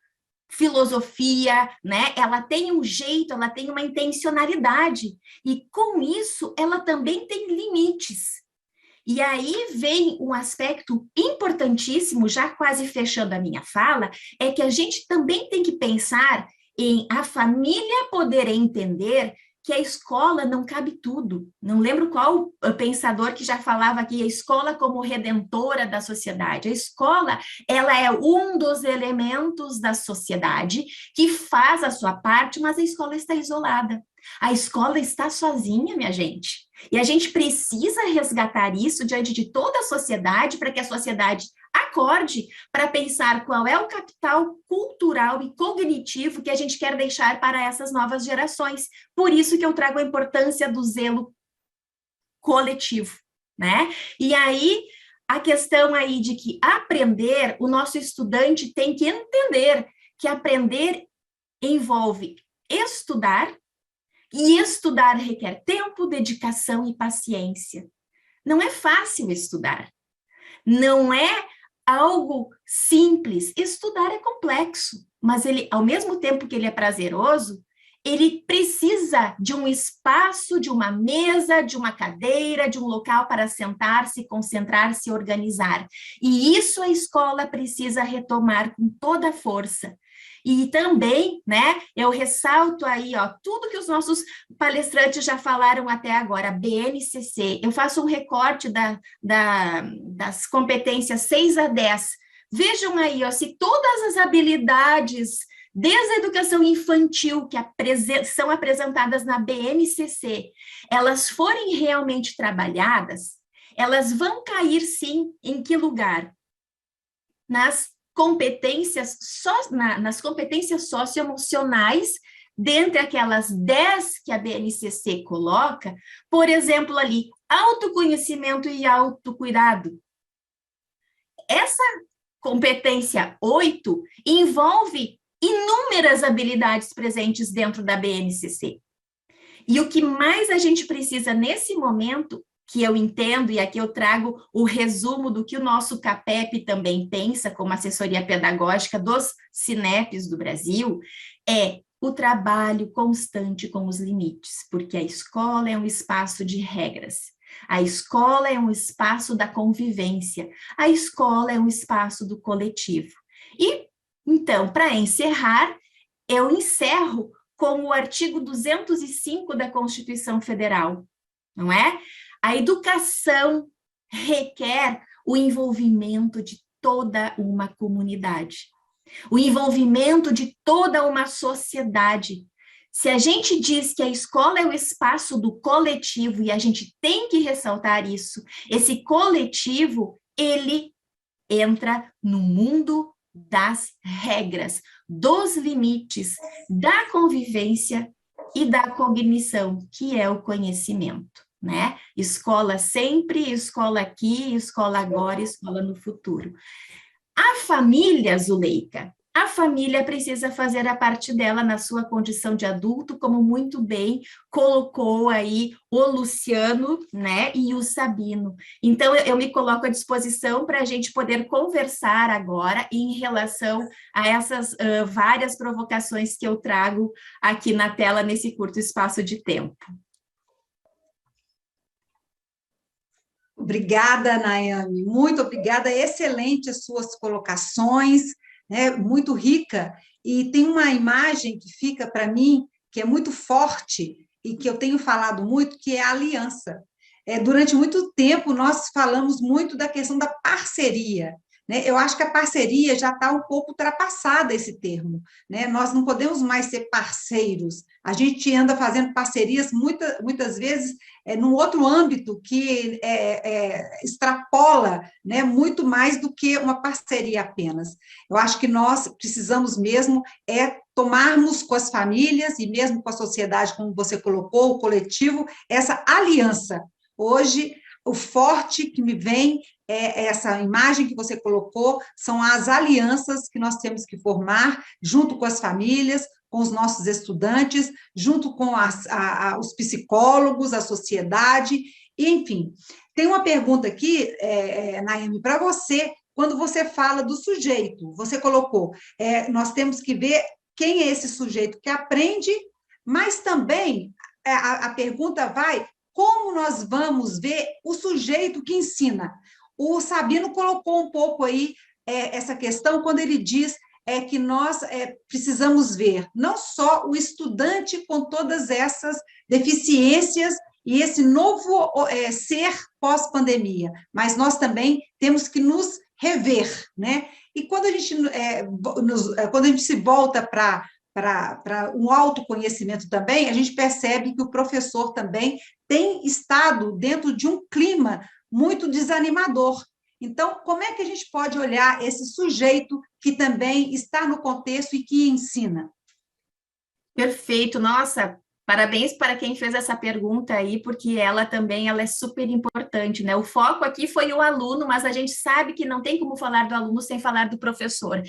filosofia, né? Ela tem um jeito, ela tem uma intencionalidade. E com isso, ela também tem limites. E aí vem um aspecto importantíssimo, já quase fechando a minha fala, é que a gente também tem que pensar em a família poder entender que a escola não cabe tudo. Não lembro qual pensador que já falava aqui, a escola como redentora da sociedade. A escola, ela é um dos elementos da sociedade que faz a sua parte, mas a escola está isolada. A escola está sozinha, minha gente. E a gente precisa resgatar isso diante de toda a sociedade, para que a sociedade acorde para pensar qual é o capital cultural e cognitivo que a gente quer deixar para essas novas gerações. Por isso que eu trago a importância do zelo coletivo, né? E aí, a questão aí de que aprender, o nosso estudante tem que entender que aprender envolve estudar, e estudar requer tempo, dedicação e paciência. Não é fácil estudar. Não é algo simples. Estudar é complexo, mas ele, ao mesmo tempo que ele é prazeroso, ele precisa de um espaço, de uma mesa, de uma cadeira, de um local para sentar-se, concentrar-se e organizar. E isso a escola precisa retomar com toda a força. E também, né, eu ressalto aí, ó, tudo que os nossos palestrantes já falaram até agora, BNCC, eu faço um recorte das competências 6 a 10. Vejam aí, ó, se todas as habilidades, desde a educação infantil, que são apresentadas na BNCC, elas forem realmente trabalhadas, elas vão cair, sim, em que lugar? Nas competências socioemocionais, dentre aquelas 10 que a BNCC coloca, por exemplo, ali, autoconhecimento e autocuidado. Essa competência 8 envolve inúmeras habilidades presentes dentro da BNCC. E o que mais a gente precisa nesse momento, que eu entendo, e aqui eu trago o resumo do que o nosso CAPEP também pensa, como assessoria pedagógica dos CINEPs do Brasil, é o trabalho constante com os limites, porque a escola é um espaço de regras, a escola é um espaço da convivência, a escola é um espaço do coletivo. E, então, para encerrar, eu encerro com o artigo 205 da Constituição Federal, não é? A educação requer o envolvimento de toda uma comunidade, o envolvimento de toda uma sociedade. Se a gente diz que a escola é o espaço do coletivo, e a gente tem que ressaltar isso, esse coletivo, ele entra no mundo das regras, dos limites, da convivência e da cognição, que é o conhecimento, né? Escola sempre, escola aqui, escola agora, escola no futuro. A família, Zuleika, a família precisa fazer a parte dela na sua condição de adulto, como muito bem colocou aí o Luciano, né, e o Sabino. Então, eu me coloco à disposição para a gente poder conversar agora em relação a essas várias provocações que eu trago aqui na tela nesse curto espaço de tempo. Obrigada, Nayane, muito obrigada, excelente as suas colocações, né, muito rica, e tem uma imagem que fica para mim, que é muito forte, e que eu tenho falado muito, que é a aliança. Durante muito tempo, nós falamos muito da questão da parceria, né? Eu acho que a parceria já está um pouco ultrapassada, esse termo, né? Nós não podemos mais ser parceiros, a gente anda fazendo parcerias muitas vezes num outro âmbito que extrapola, né, muito mais do que uma parceria apenas. Eu acho que nós precisamos mesmo tomarmos com as famílias e mesmo com a sociedade, como você colocou, o coletivo, essa aliança. Hoje, o forte que me vem essa imagem que você colocou, são as alianças que nós temos que formar junto com as famílias, com os nossos estudantes, junto com os psicólogos, a sociedade, enfim. Tem uma pergunta aqui, Naime, para você, quando você fala do sujeito, você colocou, nós temos que ver quem é esse sujeito que aprende, mas também a pergunta vai, como nós vamos ver o sujeito que ensina? O Sabino colocou um pouco aí essa questão quando ele diz que nós precisamos ver não só o estudante com todas essas deficiências e esse novo ser pós-pandemia, mas nós também temos que nos rever, né? E quando a gente se volta para um autoconhecimento também, a gente percebe que o professor também tem estado dentro de um clima muito desanimador. Então, como é que a gente pode olhar esse sujeito que também está no contexto e que ensina? Perfeito, nossa, parabéns para quem fez essa pergunta aí, porque ela é super importante, né? O foco aqui foi o aluno, mas a gente sabe que não tem como falar do aluno sem falar do professor.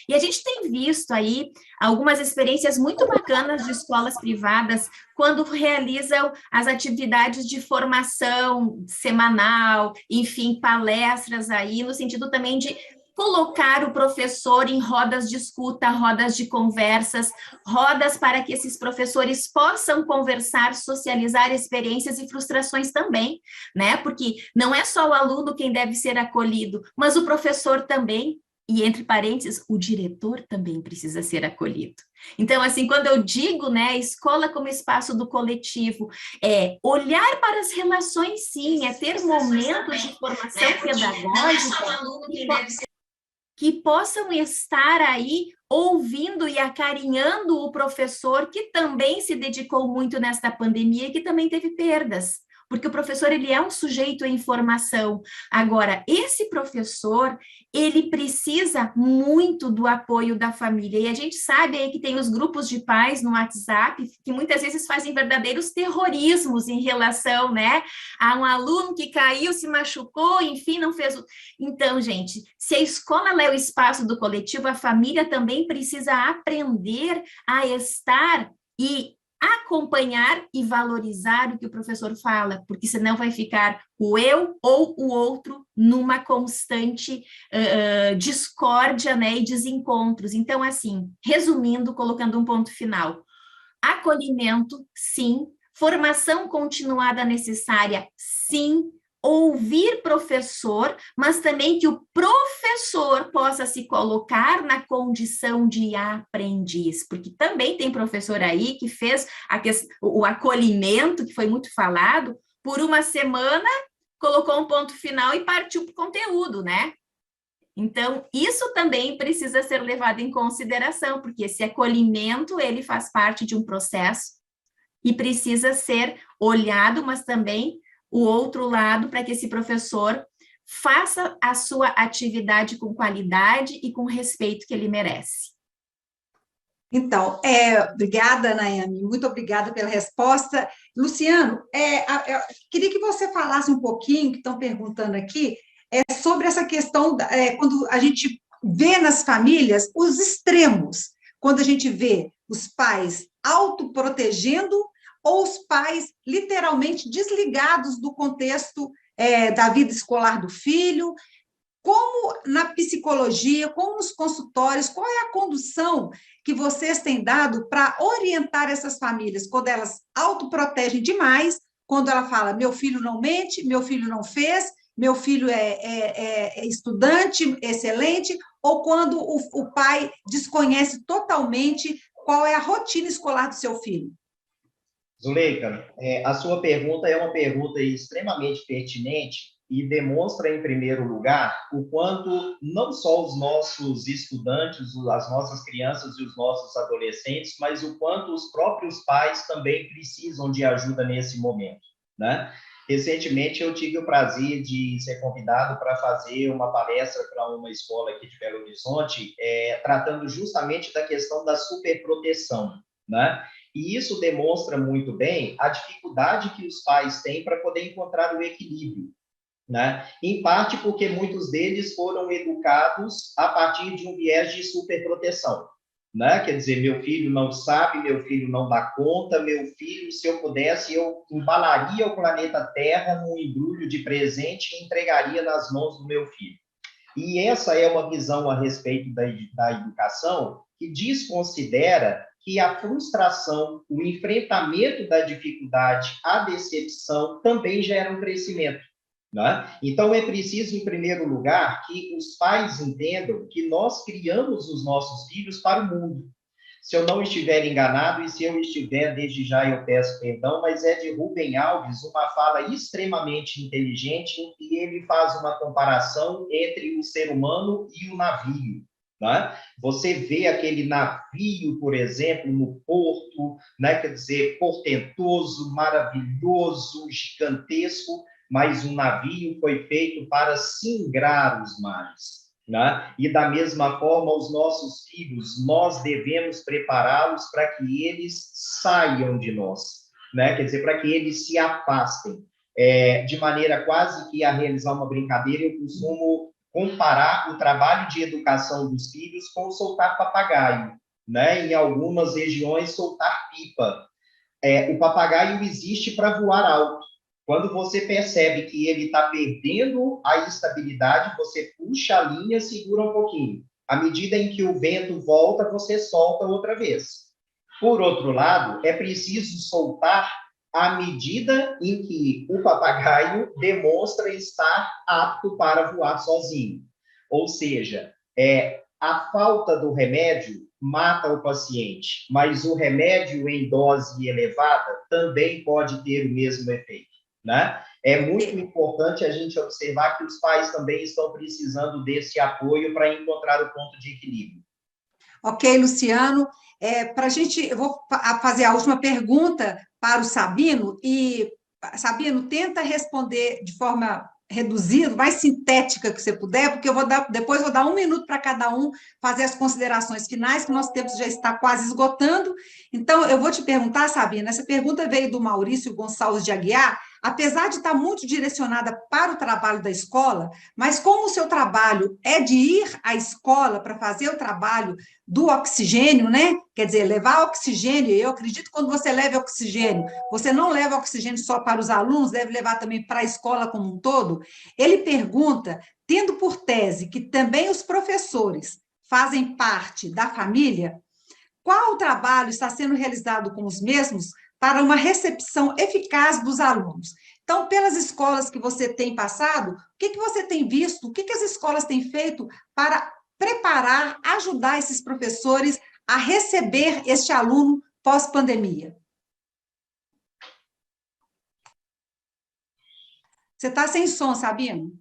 E a gente tem visto aí algumas experiências muito bacanas de escolas privadas quando realizam as atividades de formação semanal, enfim, palestras aí, no sentido também de colocar o professor em rodas de escuta, rodas de conversas, rodas para que esses professores possam conversar, socializar experiências e frustrações também, né? Porque não é só o aluno quem deve ser acolhido, mas o professor também, e entre parênteses, o diretor também precisa ser acolhido. Então, assim, quando eu digo, né, escola como espaço do coletivo, olhar para as relações, sim, ter momentos de formação pedagógica que possam estar aí ouvindo e acarinhando o professor que também se dedicou muito nesta pandemia e que também teve perdas, porque o professor, ele é um sujeito em formação. Agora, esse professor, ele precisa muito do apoio da família, e a gente sabe aí que tem os grupos de pais no WhatsApp, que muitas vezes fazem verdadeiros terrorismos em relação, né, a um aluno que caiu, se machucou, enfim, não fez... Então, gente, se a escola é o espaço do coletivo, a família também precisa aprender a estar e acompanhar e valorizar o que o professor fala, porque senão vai ficar o eu ou o outro numa constante discórdia, né, e desencontros. Então, assim, resumindo, colocando um ponto final, acolhimento, sim, formação continuada necessária, sim, ouvir professor, mas também que o professor possa se colocar na condição de aprendiz, porque também tem professor aí que fez o acolhimento, que foi muito falado, por uma semana, colocou um ponto final e partiu para o conteúdo, né? Então, isso também precisa ser levado em consideração, porque esse acolhimento, ele faz parte de um processo e precisa ser olhado, mas também o outro lado, para que esse professor faça a sua atividade com qualidade e com respeito que ele merece. Então, obrigada, Nayane, muito obrigada pela resposta. Luciano, queria que você falasse um pouquinho, que estão perguntando aqui, sobre essa questão, quando a gente vê nas famílias os extremos, quando a gente vê os pais autoprotegendo ou os pais literalmente desligados do contexto da vida escolar do filho. Como na psicologia, como nos consultórios, qual é a condução que vocês têm dado para orientar essas famílias, quando elas autoprotegem demais, quando ela fala, meu filho não mente, meu filho não fez, meu filho é estudante excelente, ou quando o pai desconhece totalmente qual é a rotina escolar do seu filho? Zuleika, a sua pergunta é uma pergunta extremamente pertinente e demonstra, em primeiro lugar, o quanto não só os nossos estudantes, as nossas crianças e os nossos adolescentes, mas o quanto os próprios pais também precisam de ajuda nesse momento, né? Recentemente, eu tive o prazer de ser convidado para fazer uma palestra para uma escola aqui de Belo Horizonte, tratando justamente da questão da superproteção, né? E isso demonstra muito bem a dificuldade que os pais têm para poder encontrar o equilíbrio, né? Em parte porque muitos deles foram educados a partir de um viés de superproteção, né? Quer dizer, meu filho não sabe, meu filho não dá conta, meu filho, se eu pudesse, eu embalaria o planeta Terra num embrulho de presente e entregaria nas mãos do meu filho. E essa é uma visão a respeito da educação que desconsidera que a frustração, o enfrentamento da dificuldade, a decepção também geram crescimento, né? Então, é preciso, em primeiro lugar, que os pais entendam que nós criamos os nossos filhos para o mundo. Se eu não estiver enganado, e se eu estiver, desde já eu peço perdão, mas é de Rubem Alves, uma fala extremamente inteligente, em que ele faz uma comparação entre o ser humano e o navio, né? Você vê aquele navio, por exemplo, no porto, né? Quer dizer, portentoso, maravilhoso, gigantesco, mas um navio foi feito para singrar os mares, né? E da mesma forma, os nossos filhos, nós devemos prepará-los para que eles saiam de nós, né? Quer dizer, para que eles se afastem. De maneira quase que a realizar uma brincadeira, eu costumo comparar o trabalho de educação dos filhos com soltar papagaio, né? Em algumas regiões, soltar pipa. O papagaio existe para voar alto. Quando você percebe que ele está perdendo a estabilidade, você puxa a linha, segura um pouquinho. À medida em que o vento volta, você solta outra vez. Por outro lado, é preciso soltar à medida em que o papagaio demonstra estar apto para voar sozinho. Ou seja, a falta do remédio mata o paciente, mas o remédio em dose elevada também pode ter o mesmo efeito, né? É muito importante a gente observar que os pais também estão precisando desse apoio para encontrar o ponto de equilíbrio. Ok, Luciano. Eu vou fazer a última pergunta para o Sabino, e, Sabino, tenta responder de forma reduzida, mais sintética que você puder, porque depois vou dar 1 minuto para cada um fazer as considerações finais, que o nosso tempo já está quase esgotando. Então, eu vou te perguntar, Sabino, essa pergunta veio do Maurício Gonçalves de Aguiar, apesar de estar muito direcionada para o trabalho da escola, mas como o seu trabalho é de ir à escola para fazer o trabalho do oxigênio, né? Quer dizer, levar oxigênio, eu acredito que quando você leva oxigênio, você não leva oxigênio só para os alunos, deve levar também para a escola como um todo. Ele pergunta, tendo por tese que também os professores fazem parte da família, qual o trabalho está sendo realizado com os mesmos para uma recepção eficaz dos alunos? Então, pelas escolas que você tem passado, o que você tem visto, o que as escolas têm feito para preparar, ajudar esses professores a receber este aluno pós-pandemia? Você está sem som, Sabino?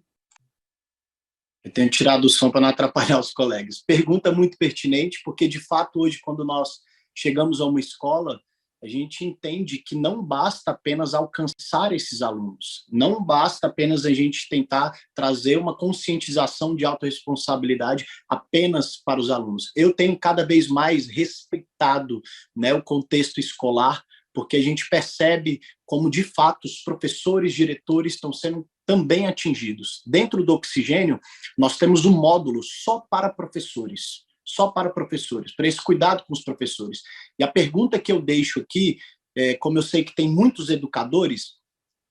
Eu tenho tirado o som para não atrapalhar os colegas. Pergunta muito pertinente, porque, de fato, hoje, quando nós chegamos a uma escola, a gente entende que não basta apenas alcançar esses alunos, não basta apenas a gente tentar trazer uma conscientização de autorresponsabilidade apenas para os alunos. Eu tenho cada vez mais respeitado, né, o contexto escolar, porque a gente percebe como, de fato, os professores, diretores estão sendo também atingidos. Dentro do Oxigênio, nós temos um módulo só para professores, para esse cuidado com os professores. E a pergunta que eu deixo aqui, como eu sei que tem muitos educadores,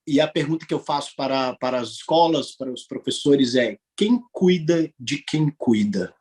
e a pergunta que eu faço para as escolas, para os professores é: quem cuida de quem cuida?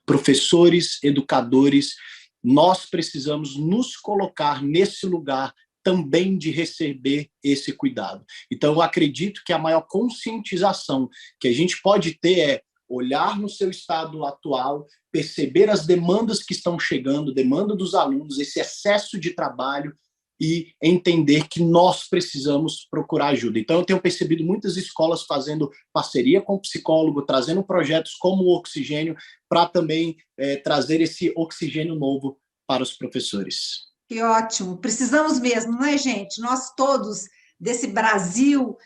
Professores, educadores, nós precisamos nos colocar nesse lugar também de receber esse cuidado. Então, eu acredito que a maior conscientização que a gente pode ter é olhar no seu estado atual, perceber as demandas que estão chegando, demanda dos alunos, esse excesso de trabalho, e entender que nós precisamos procurar ajuda. Então, eu tenho percebido muitas escolas fazendo parceria com o psicólogo, trazendo projetos como o Oxigênio, para também trazer esse oxigênio novo para os professores. Que ótimo. Precisamos mesmo, não é, gente? Nós todos, desse Brasil,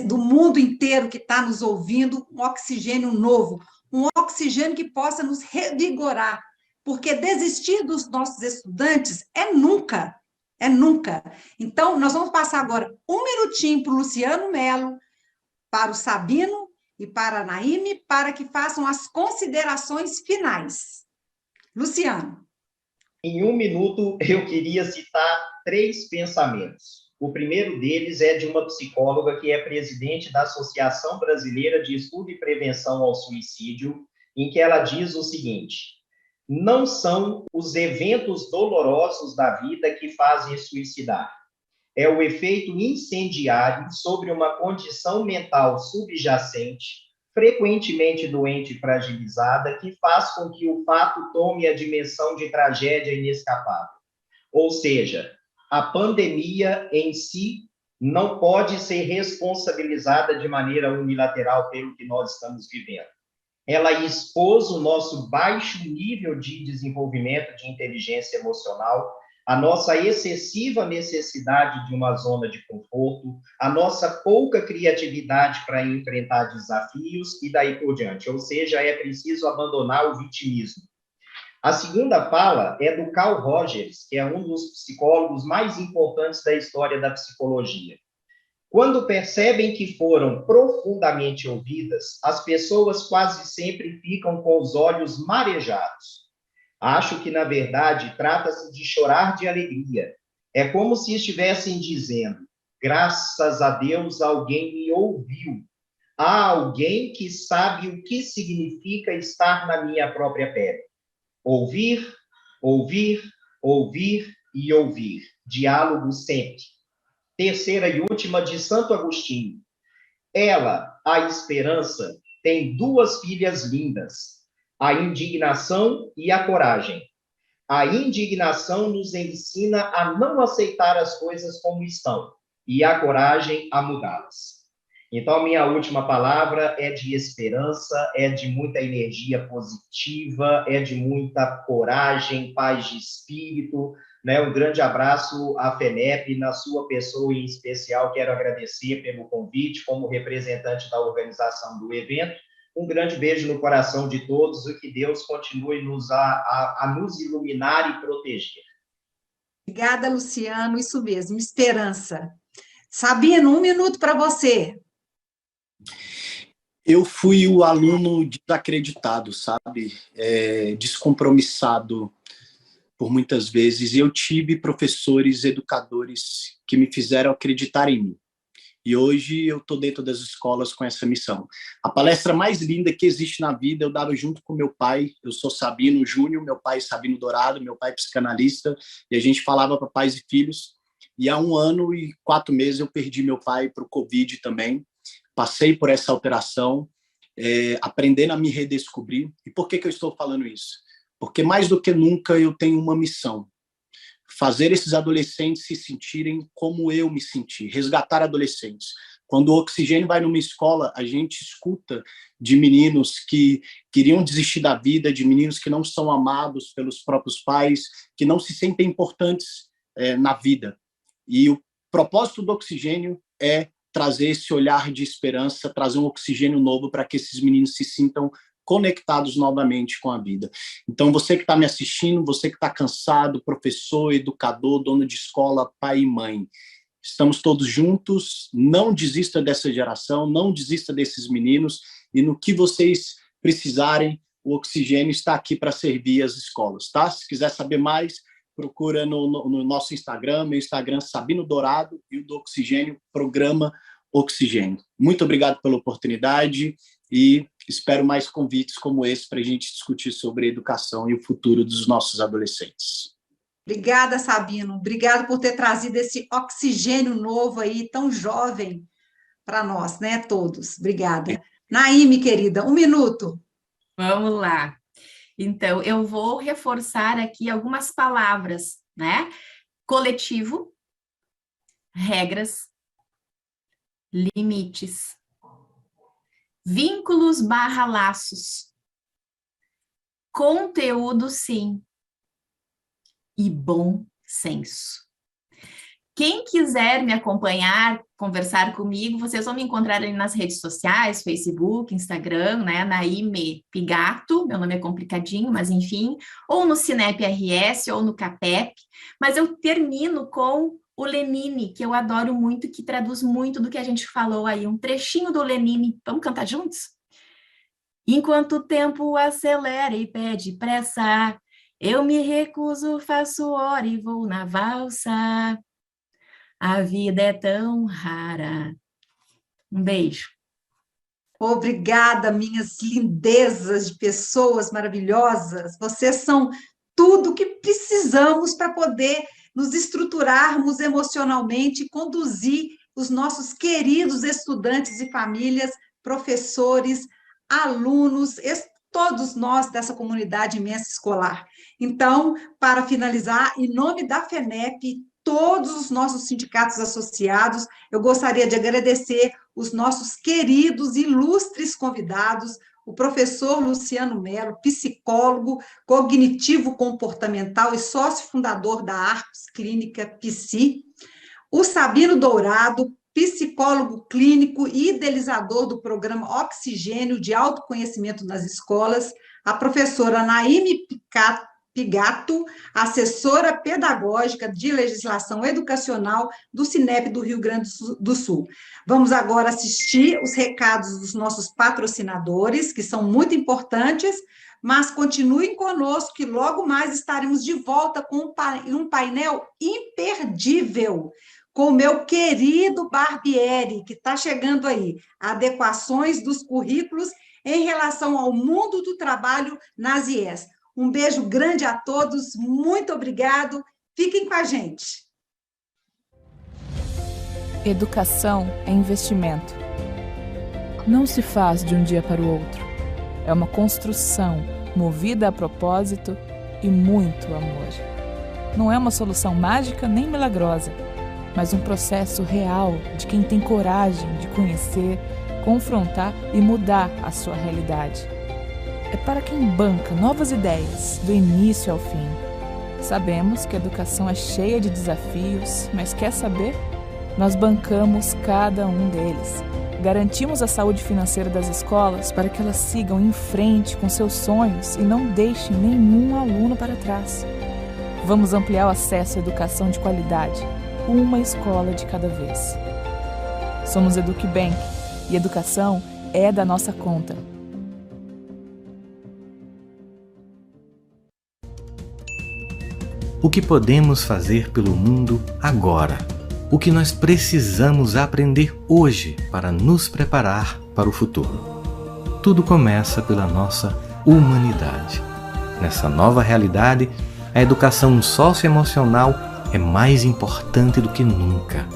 do mundo inteiro que está nos ouvindo, um oxigênio novo, um oxigênio que possa nos revigorar, porque desistir dos nossos estudantes é nunca. É nunca. Então, nós vamos passar agora um minutinho para o Luciano Melo, para o Sabino e para a Naime, para que façam as considerações finais. Luciano. Em um minuto, eu queria citar 3 pensamentos. O primeiro deles é de uma psicóloga que é presidente da Associação Brasileira de Estudo e Prevenção ao Suicídio, em que ela diz o seguinte: não são os eventos dolorosos da vida que fazem suicidar. É o efeito incendiário sobre uma condição mental subjacente, frequentemente doente e fragilizada, que faz com que o fato tome a dimensão de tragédia inescapável. Ou seja, a pandemia em si não pode ser responsabilizada de maneira unilateral pelo que nós estamos vivendo. Ela expôs o nosso baixo nível de desenvolvimento de inteligência emocional, a nossa excessiva necessidade de uma zona de conforto, a nossa pouca criatividade para enfrentar desafios e daí por diante. Ou seja, é preciso abandonar o vitimismo. A segunda fala é do Carl Rogers, que é um dos psicólogos mais importantes da história da psicologia. Quando percebem que foram profundamente ouvidas, as pessoas quase sempre ficam com os olhos marejados. Acho que, na verdade, trata-se de chorar de alegria. É como se estivessem dizendo: graças a Deus alguém me ouviu. Há alguém que sabe o que significa estar na minha própria pele. Ouvir, ouvir, ouvir e ouvir. Diálogo sempre. Terceira e última, de Santo Agostinho. Ela, a esperança, tem 2 filhas lindas, a indignação e a coragem. A indignação nos ensina a não aceitar as coisas como estão, e a coragem a mudá-las. Então, minha última palavra é de esperança, é de muita energia positiva, é de muita coragem, paz de espírito, né? Um grande abraço à FENEP, na sua pessoa em especial. Quero agradecer pelo convite, como representante da organização do evento. Um grande beijo no coração de todos e que Deus continue a nos iluminar e proteger. Obrigada, Luciano. Isso mesmo, esperança. Sabino, 1 minuto para você. Eu fui o aluno desacreditado, sabe? Descompromissado por muitas vezes, e eu tive professores, educadores que me fizeram acreditar em mim. E hoje eu estou dentro das escolas com essa missão. A palestra mais linda que existe na vida eu dava junto com meu pai. Eu sou Sabino Júnior, meu pai Sabino Dourado, meu pai psicanalista, e a gente falava para pais e filhos. E há 1 ano e 4 meses eu perdi meu pai para o Covid também. Passei por essa alteração, aprendendo a me redescobrir. E por que eu estou falando isso? Porque mais do que nunca eu tenho uma missão: fazer esses adolescentes se sentirem como eu me senti, resgatar adolescentes. Quando o Oxigênio vai numa escola, a gente escuta de meninos que queriam desistir da vida, de meninos que não são amados pelos próprios pais, que não se sentem importantes na vida. E o propósito do Oxigênio é trazer esse olhar de esperança, trazer um oxigênio novo para que esses meninos se sintam conectados novamente com a vida. Então, você que está me assistindo, você que está cansado, professor, educador, dono de escola, pai e mãe, estamos todos juntos, não desista dessa geração, não desista desses meninos, e no que vocês precisarem, o Oxigênio está aqui para servir as escolas, tá? Se quiser saber mais, procura no nosso Instagram, meu Instagram Sabino Dourado, e o do Oxigênio, Programa Oxigênio. Muito obrigado pela oportunidade e espero mais convites como esse para a gente discutir sobre educação e o futuro dos nossos adolescentes. Obrigada, Sabino. Obrigado por ter trazido esse oxigênio novo aí, tão jovem para nós, né, todos. Obrigada. Naime, querida, 1 minuto. Vamos lá. Então, eu vou reforçar aqui algumas palavras, né? Coletivo, regras, limites, vínculos / laços, conteúdo, sim, e bom senso. Quem quiser me acompanhar, conversar comigo, vocês vão me encontrar ali nas redes sociais, Facebook, Instagram, né, Naime Pigato, meu nome é complicadinho, mas enfim, ou no Cinep RS, ou no CAPEP, mas eu termino com o Lenine, que eu adoro muito, que traduz muito do que a gente falou aí, um trechinho do Lenine. Vamos cantar juntos? Enquanto o tempo acelera e pede pressa, eu me recuso, faço hora e vou na valsa. A vida é tão rara. Um beijo. Obrigada, minhas lindezas de pessoas maravilhosas. Vocês são tudo que precisamos para poder nos estruturarmos emocionalmente e conduzir os nossos queridos estudantes e famílias, professores, alunos, todos nós dessa comunidade imensa escolar. Então, para finalizar, em nome da FENEP, todos os nossos sindicatos associados, eu gostaria de agradecer os nossos queridos e ilustres convidados, o professor Luciano Mello, psicólogo, cognitivo-comportamental e sócio fundador da Arcos Clínica Psi, o Sabino Dourado, psicólogo clínico e idealizador do programa Oxigênio de Autoconhecimento nas Escolas, a professora Naime Pigato, assessora pedagógica de legislação educacional do Cinep do Rio Grande do Sul. Vamos agora assistir os recados dos nossos patrocinadores, que são muito importantes, mas continuem conosco, que logo mais estaremos de volta com um painel imperdível, com o meu querido Barbieri, que está chegando aí, adequações dos currículos em relação ao mundo do trabalho nas IES. Um beijo grande a todos, muito obrigado, fiquem com a gente. Educação é investimento. Não se faz de um dia para o outro. É uma construção movida a propósito e muito amor. Não é uma solução mágica nem milagrosa, mas um processo real de quem tem coragem de conhecer, confrontar e mudar a sua realidade. É para quem banca novas ideias, do início ao fim. Sabemos que a educação é cheia de desafios, mas quer saber? Nós bancamos cada um deles. Garantimos a saúde financeira das escolas para que elas sigam em frente com seus sonhos e não deixem nenhum aluno para trás. Vamos ampliar o acesso à educação de qualidade, uma escola de cada vez. Somos EducBank e educação é da nossa conta. O que podemos fazer pelo mundo agora? O que nós precisamos aprender hoje para nos preparar para o futuro? Tudo começa pela nossa humanidade. Nessa nova realidade, a educação socioemocional é mais importante do que nunca.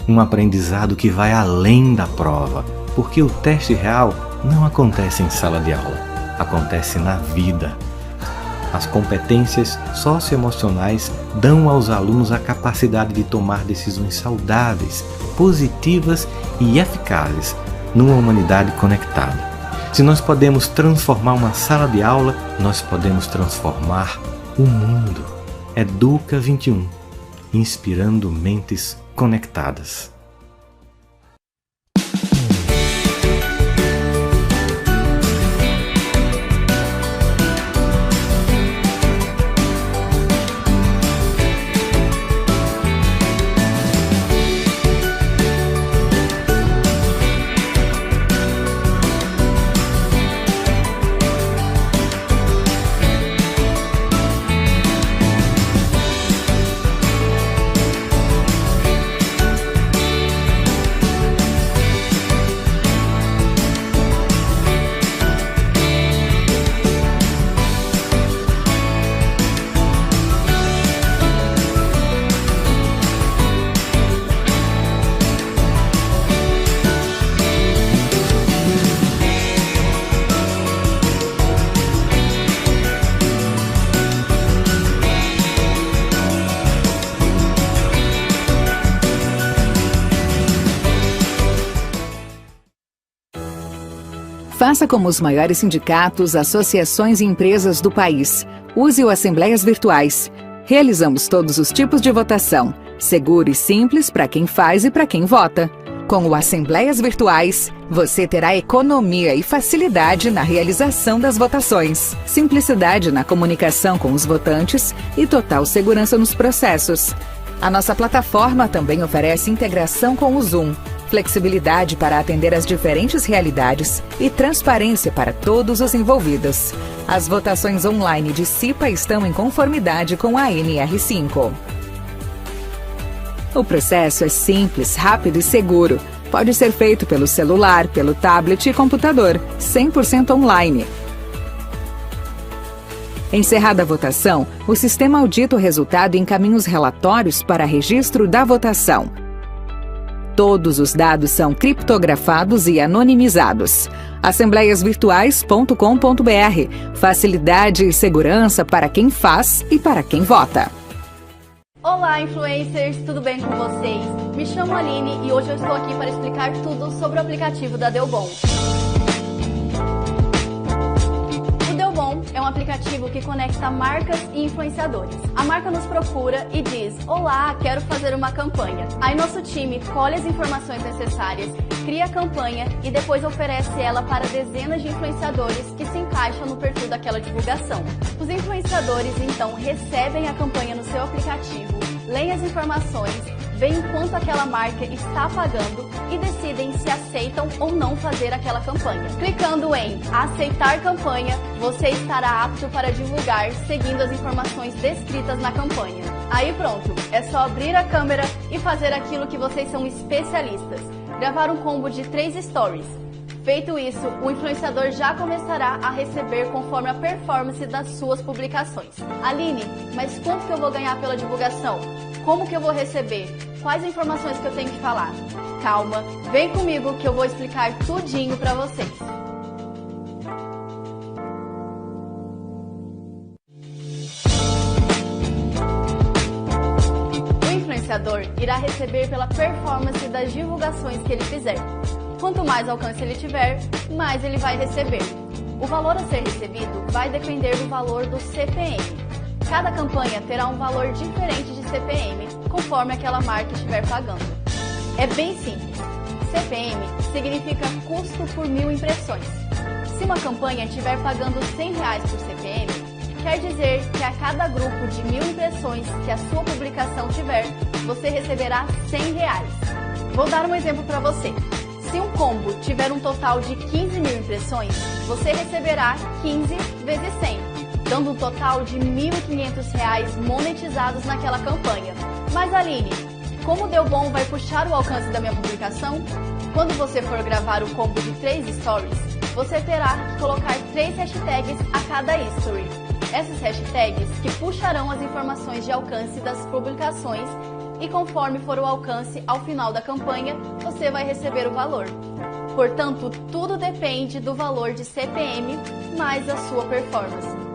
Um aprendizado que vai além da prova, porque o teste real não acontece em sala de aula, acontece na vida. As competências socioemocionais dão aos alunos a capacidade de tomar decisões saudáveis, positivas e eficazes numa humanidade conectada. Se nós podemos transformar uma sala de aula, nós podemos transformar o mundo. Educa 21, inspirando mentes conectadas. Faça como os maiores sindicatos, associações e empresas do país. Use o Assembleias Virtuais. Realizamos todos os tipos de votação, seguro e simples para quem faz e para quem vota. Com o Assembleias Virtuais, você terá economia e facilidade na realização das votações, simplicidade na comunicação com os votantes e total segurança nos processos. A nossa plataforma também oferece integração com o Zoom, flexibilidade para atender às diferentes realidades e transparência para todos os envolvidos. As votações online de CIPA estão em conformidade com a NR5. O processo é simples, rápido e seguro. Pode ser feito pelo celular, pelo tablet e computador, 100% online. Encerrada a votação, o sistema audita o resultado e encaminha os relatórios para registro da votação. Todos os dados são criptografados e anonimizados. assembleiasvirtuais.com.br. Facilidade e segurança para quem faz e para quem vota. Olá, influencers, tudo bem com vocês? Me chamo Aline e hoje eu estou aqui para explicar tudo sobre o aplicativo da Delbom. O Delbom é um aplicativo que conecta marcas e influenciadores. A marca nos procura e diz: olá, quero fazer uma campanha. Aí nosso time colhe as informações necessárias, cria a campanha e depois oferece ela para dezenas de influenciadores que se encaixam no perfil daquela divulgação. Os influenciadores então recebem a campanha no seu aplicativo, leem as informações, veem quanto aquela marca está pagando e decidem se aceitam ou não fazer aquela campanha. Clicando em aceitar campanha, você estará apto para divulgar seguindo as informações descritas na campanha. Aí pronto, é só abrir a câmera e fazer aquilo que vocês são especialistas, gravar um combo de 3 stories. Feito isso, o influenciador já começará a receber conforme a performance das suas publicações. Aline, mas quanto que eu vou ganhar pela divulgação? Como que eu vou receber? Quais informações que eu tenho que falar? Calma, vem comigo que eu vou explicar tudinho para vocês. O influenciador irá receber pela performance das divulgações que ele fizer. Quanto mais alcance ele tiver, mais ele vai receber. O valor a ser recebido vai depender do valor do CPM. Cada campanha terá um valor diferente de CPM, conforme aquela marca estiver pagando. É bem simples. CPM significa custo por 1000 impressões. Se uma campanha estiver pagando R$100 por CPM, quer dizer que a cada grupo de 1000 impressões que a sua publicação tiver, você receberá R$100. Vou dar um exemplo para você. Se um combo tiver um total de 15.000 impressões, você receberá 15 vezes 100, dando um total de R$1.500 monetizados naquela campanha. Mas Aline, como o Delbom vai puxar o alcance da minha publicação? Quando você for gravar o combo de 3 stories, você terá que colocar 3 hashtags a cada story. Essas hashtags que puxarão as informações de alcance das publicações e conforme for o alcance ao final da campanha, você vai receber o valor. Portanto, tudo depende do valor de CPM mais a sua performance.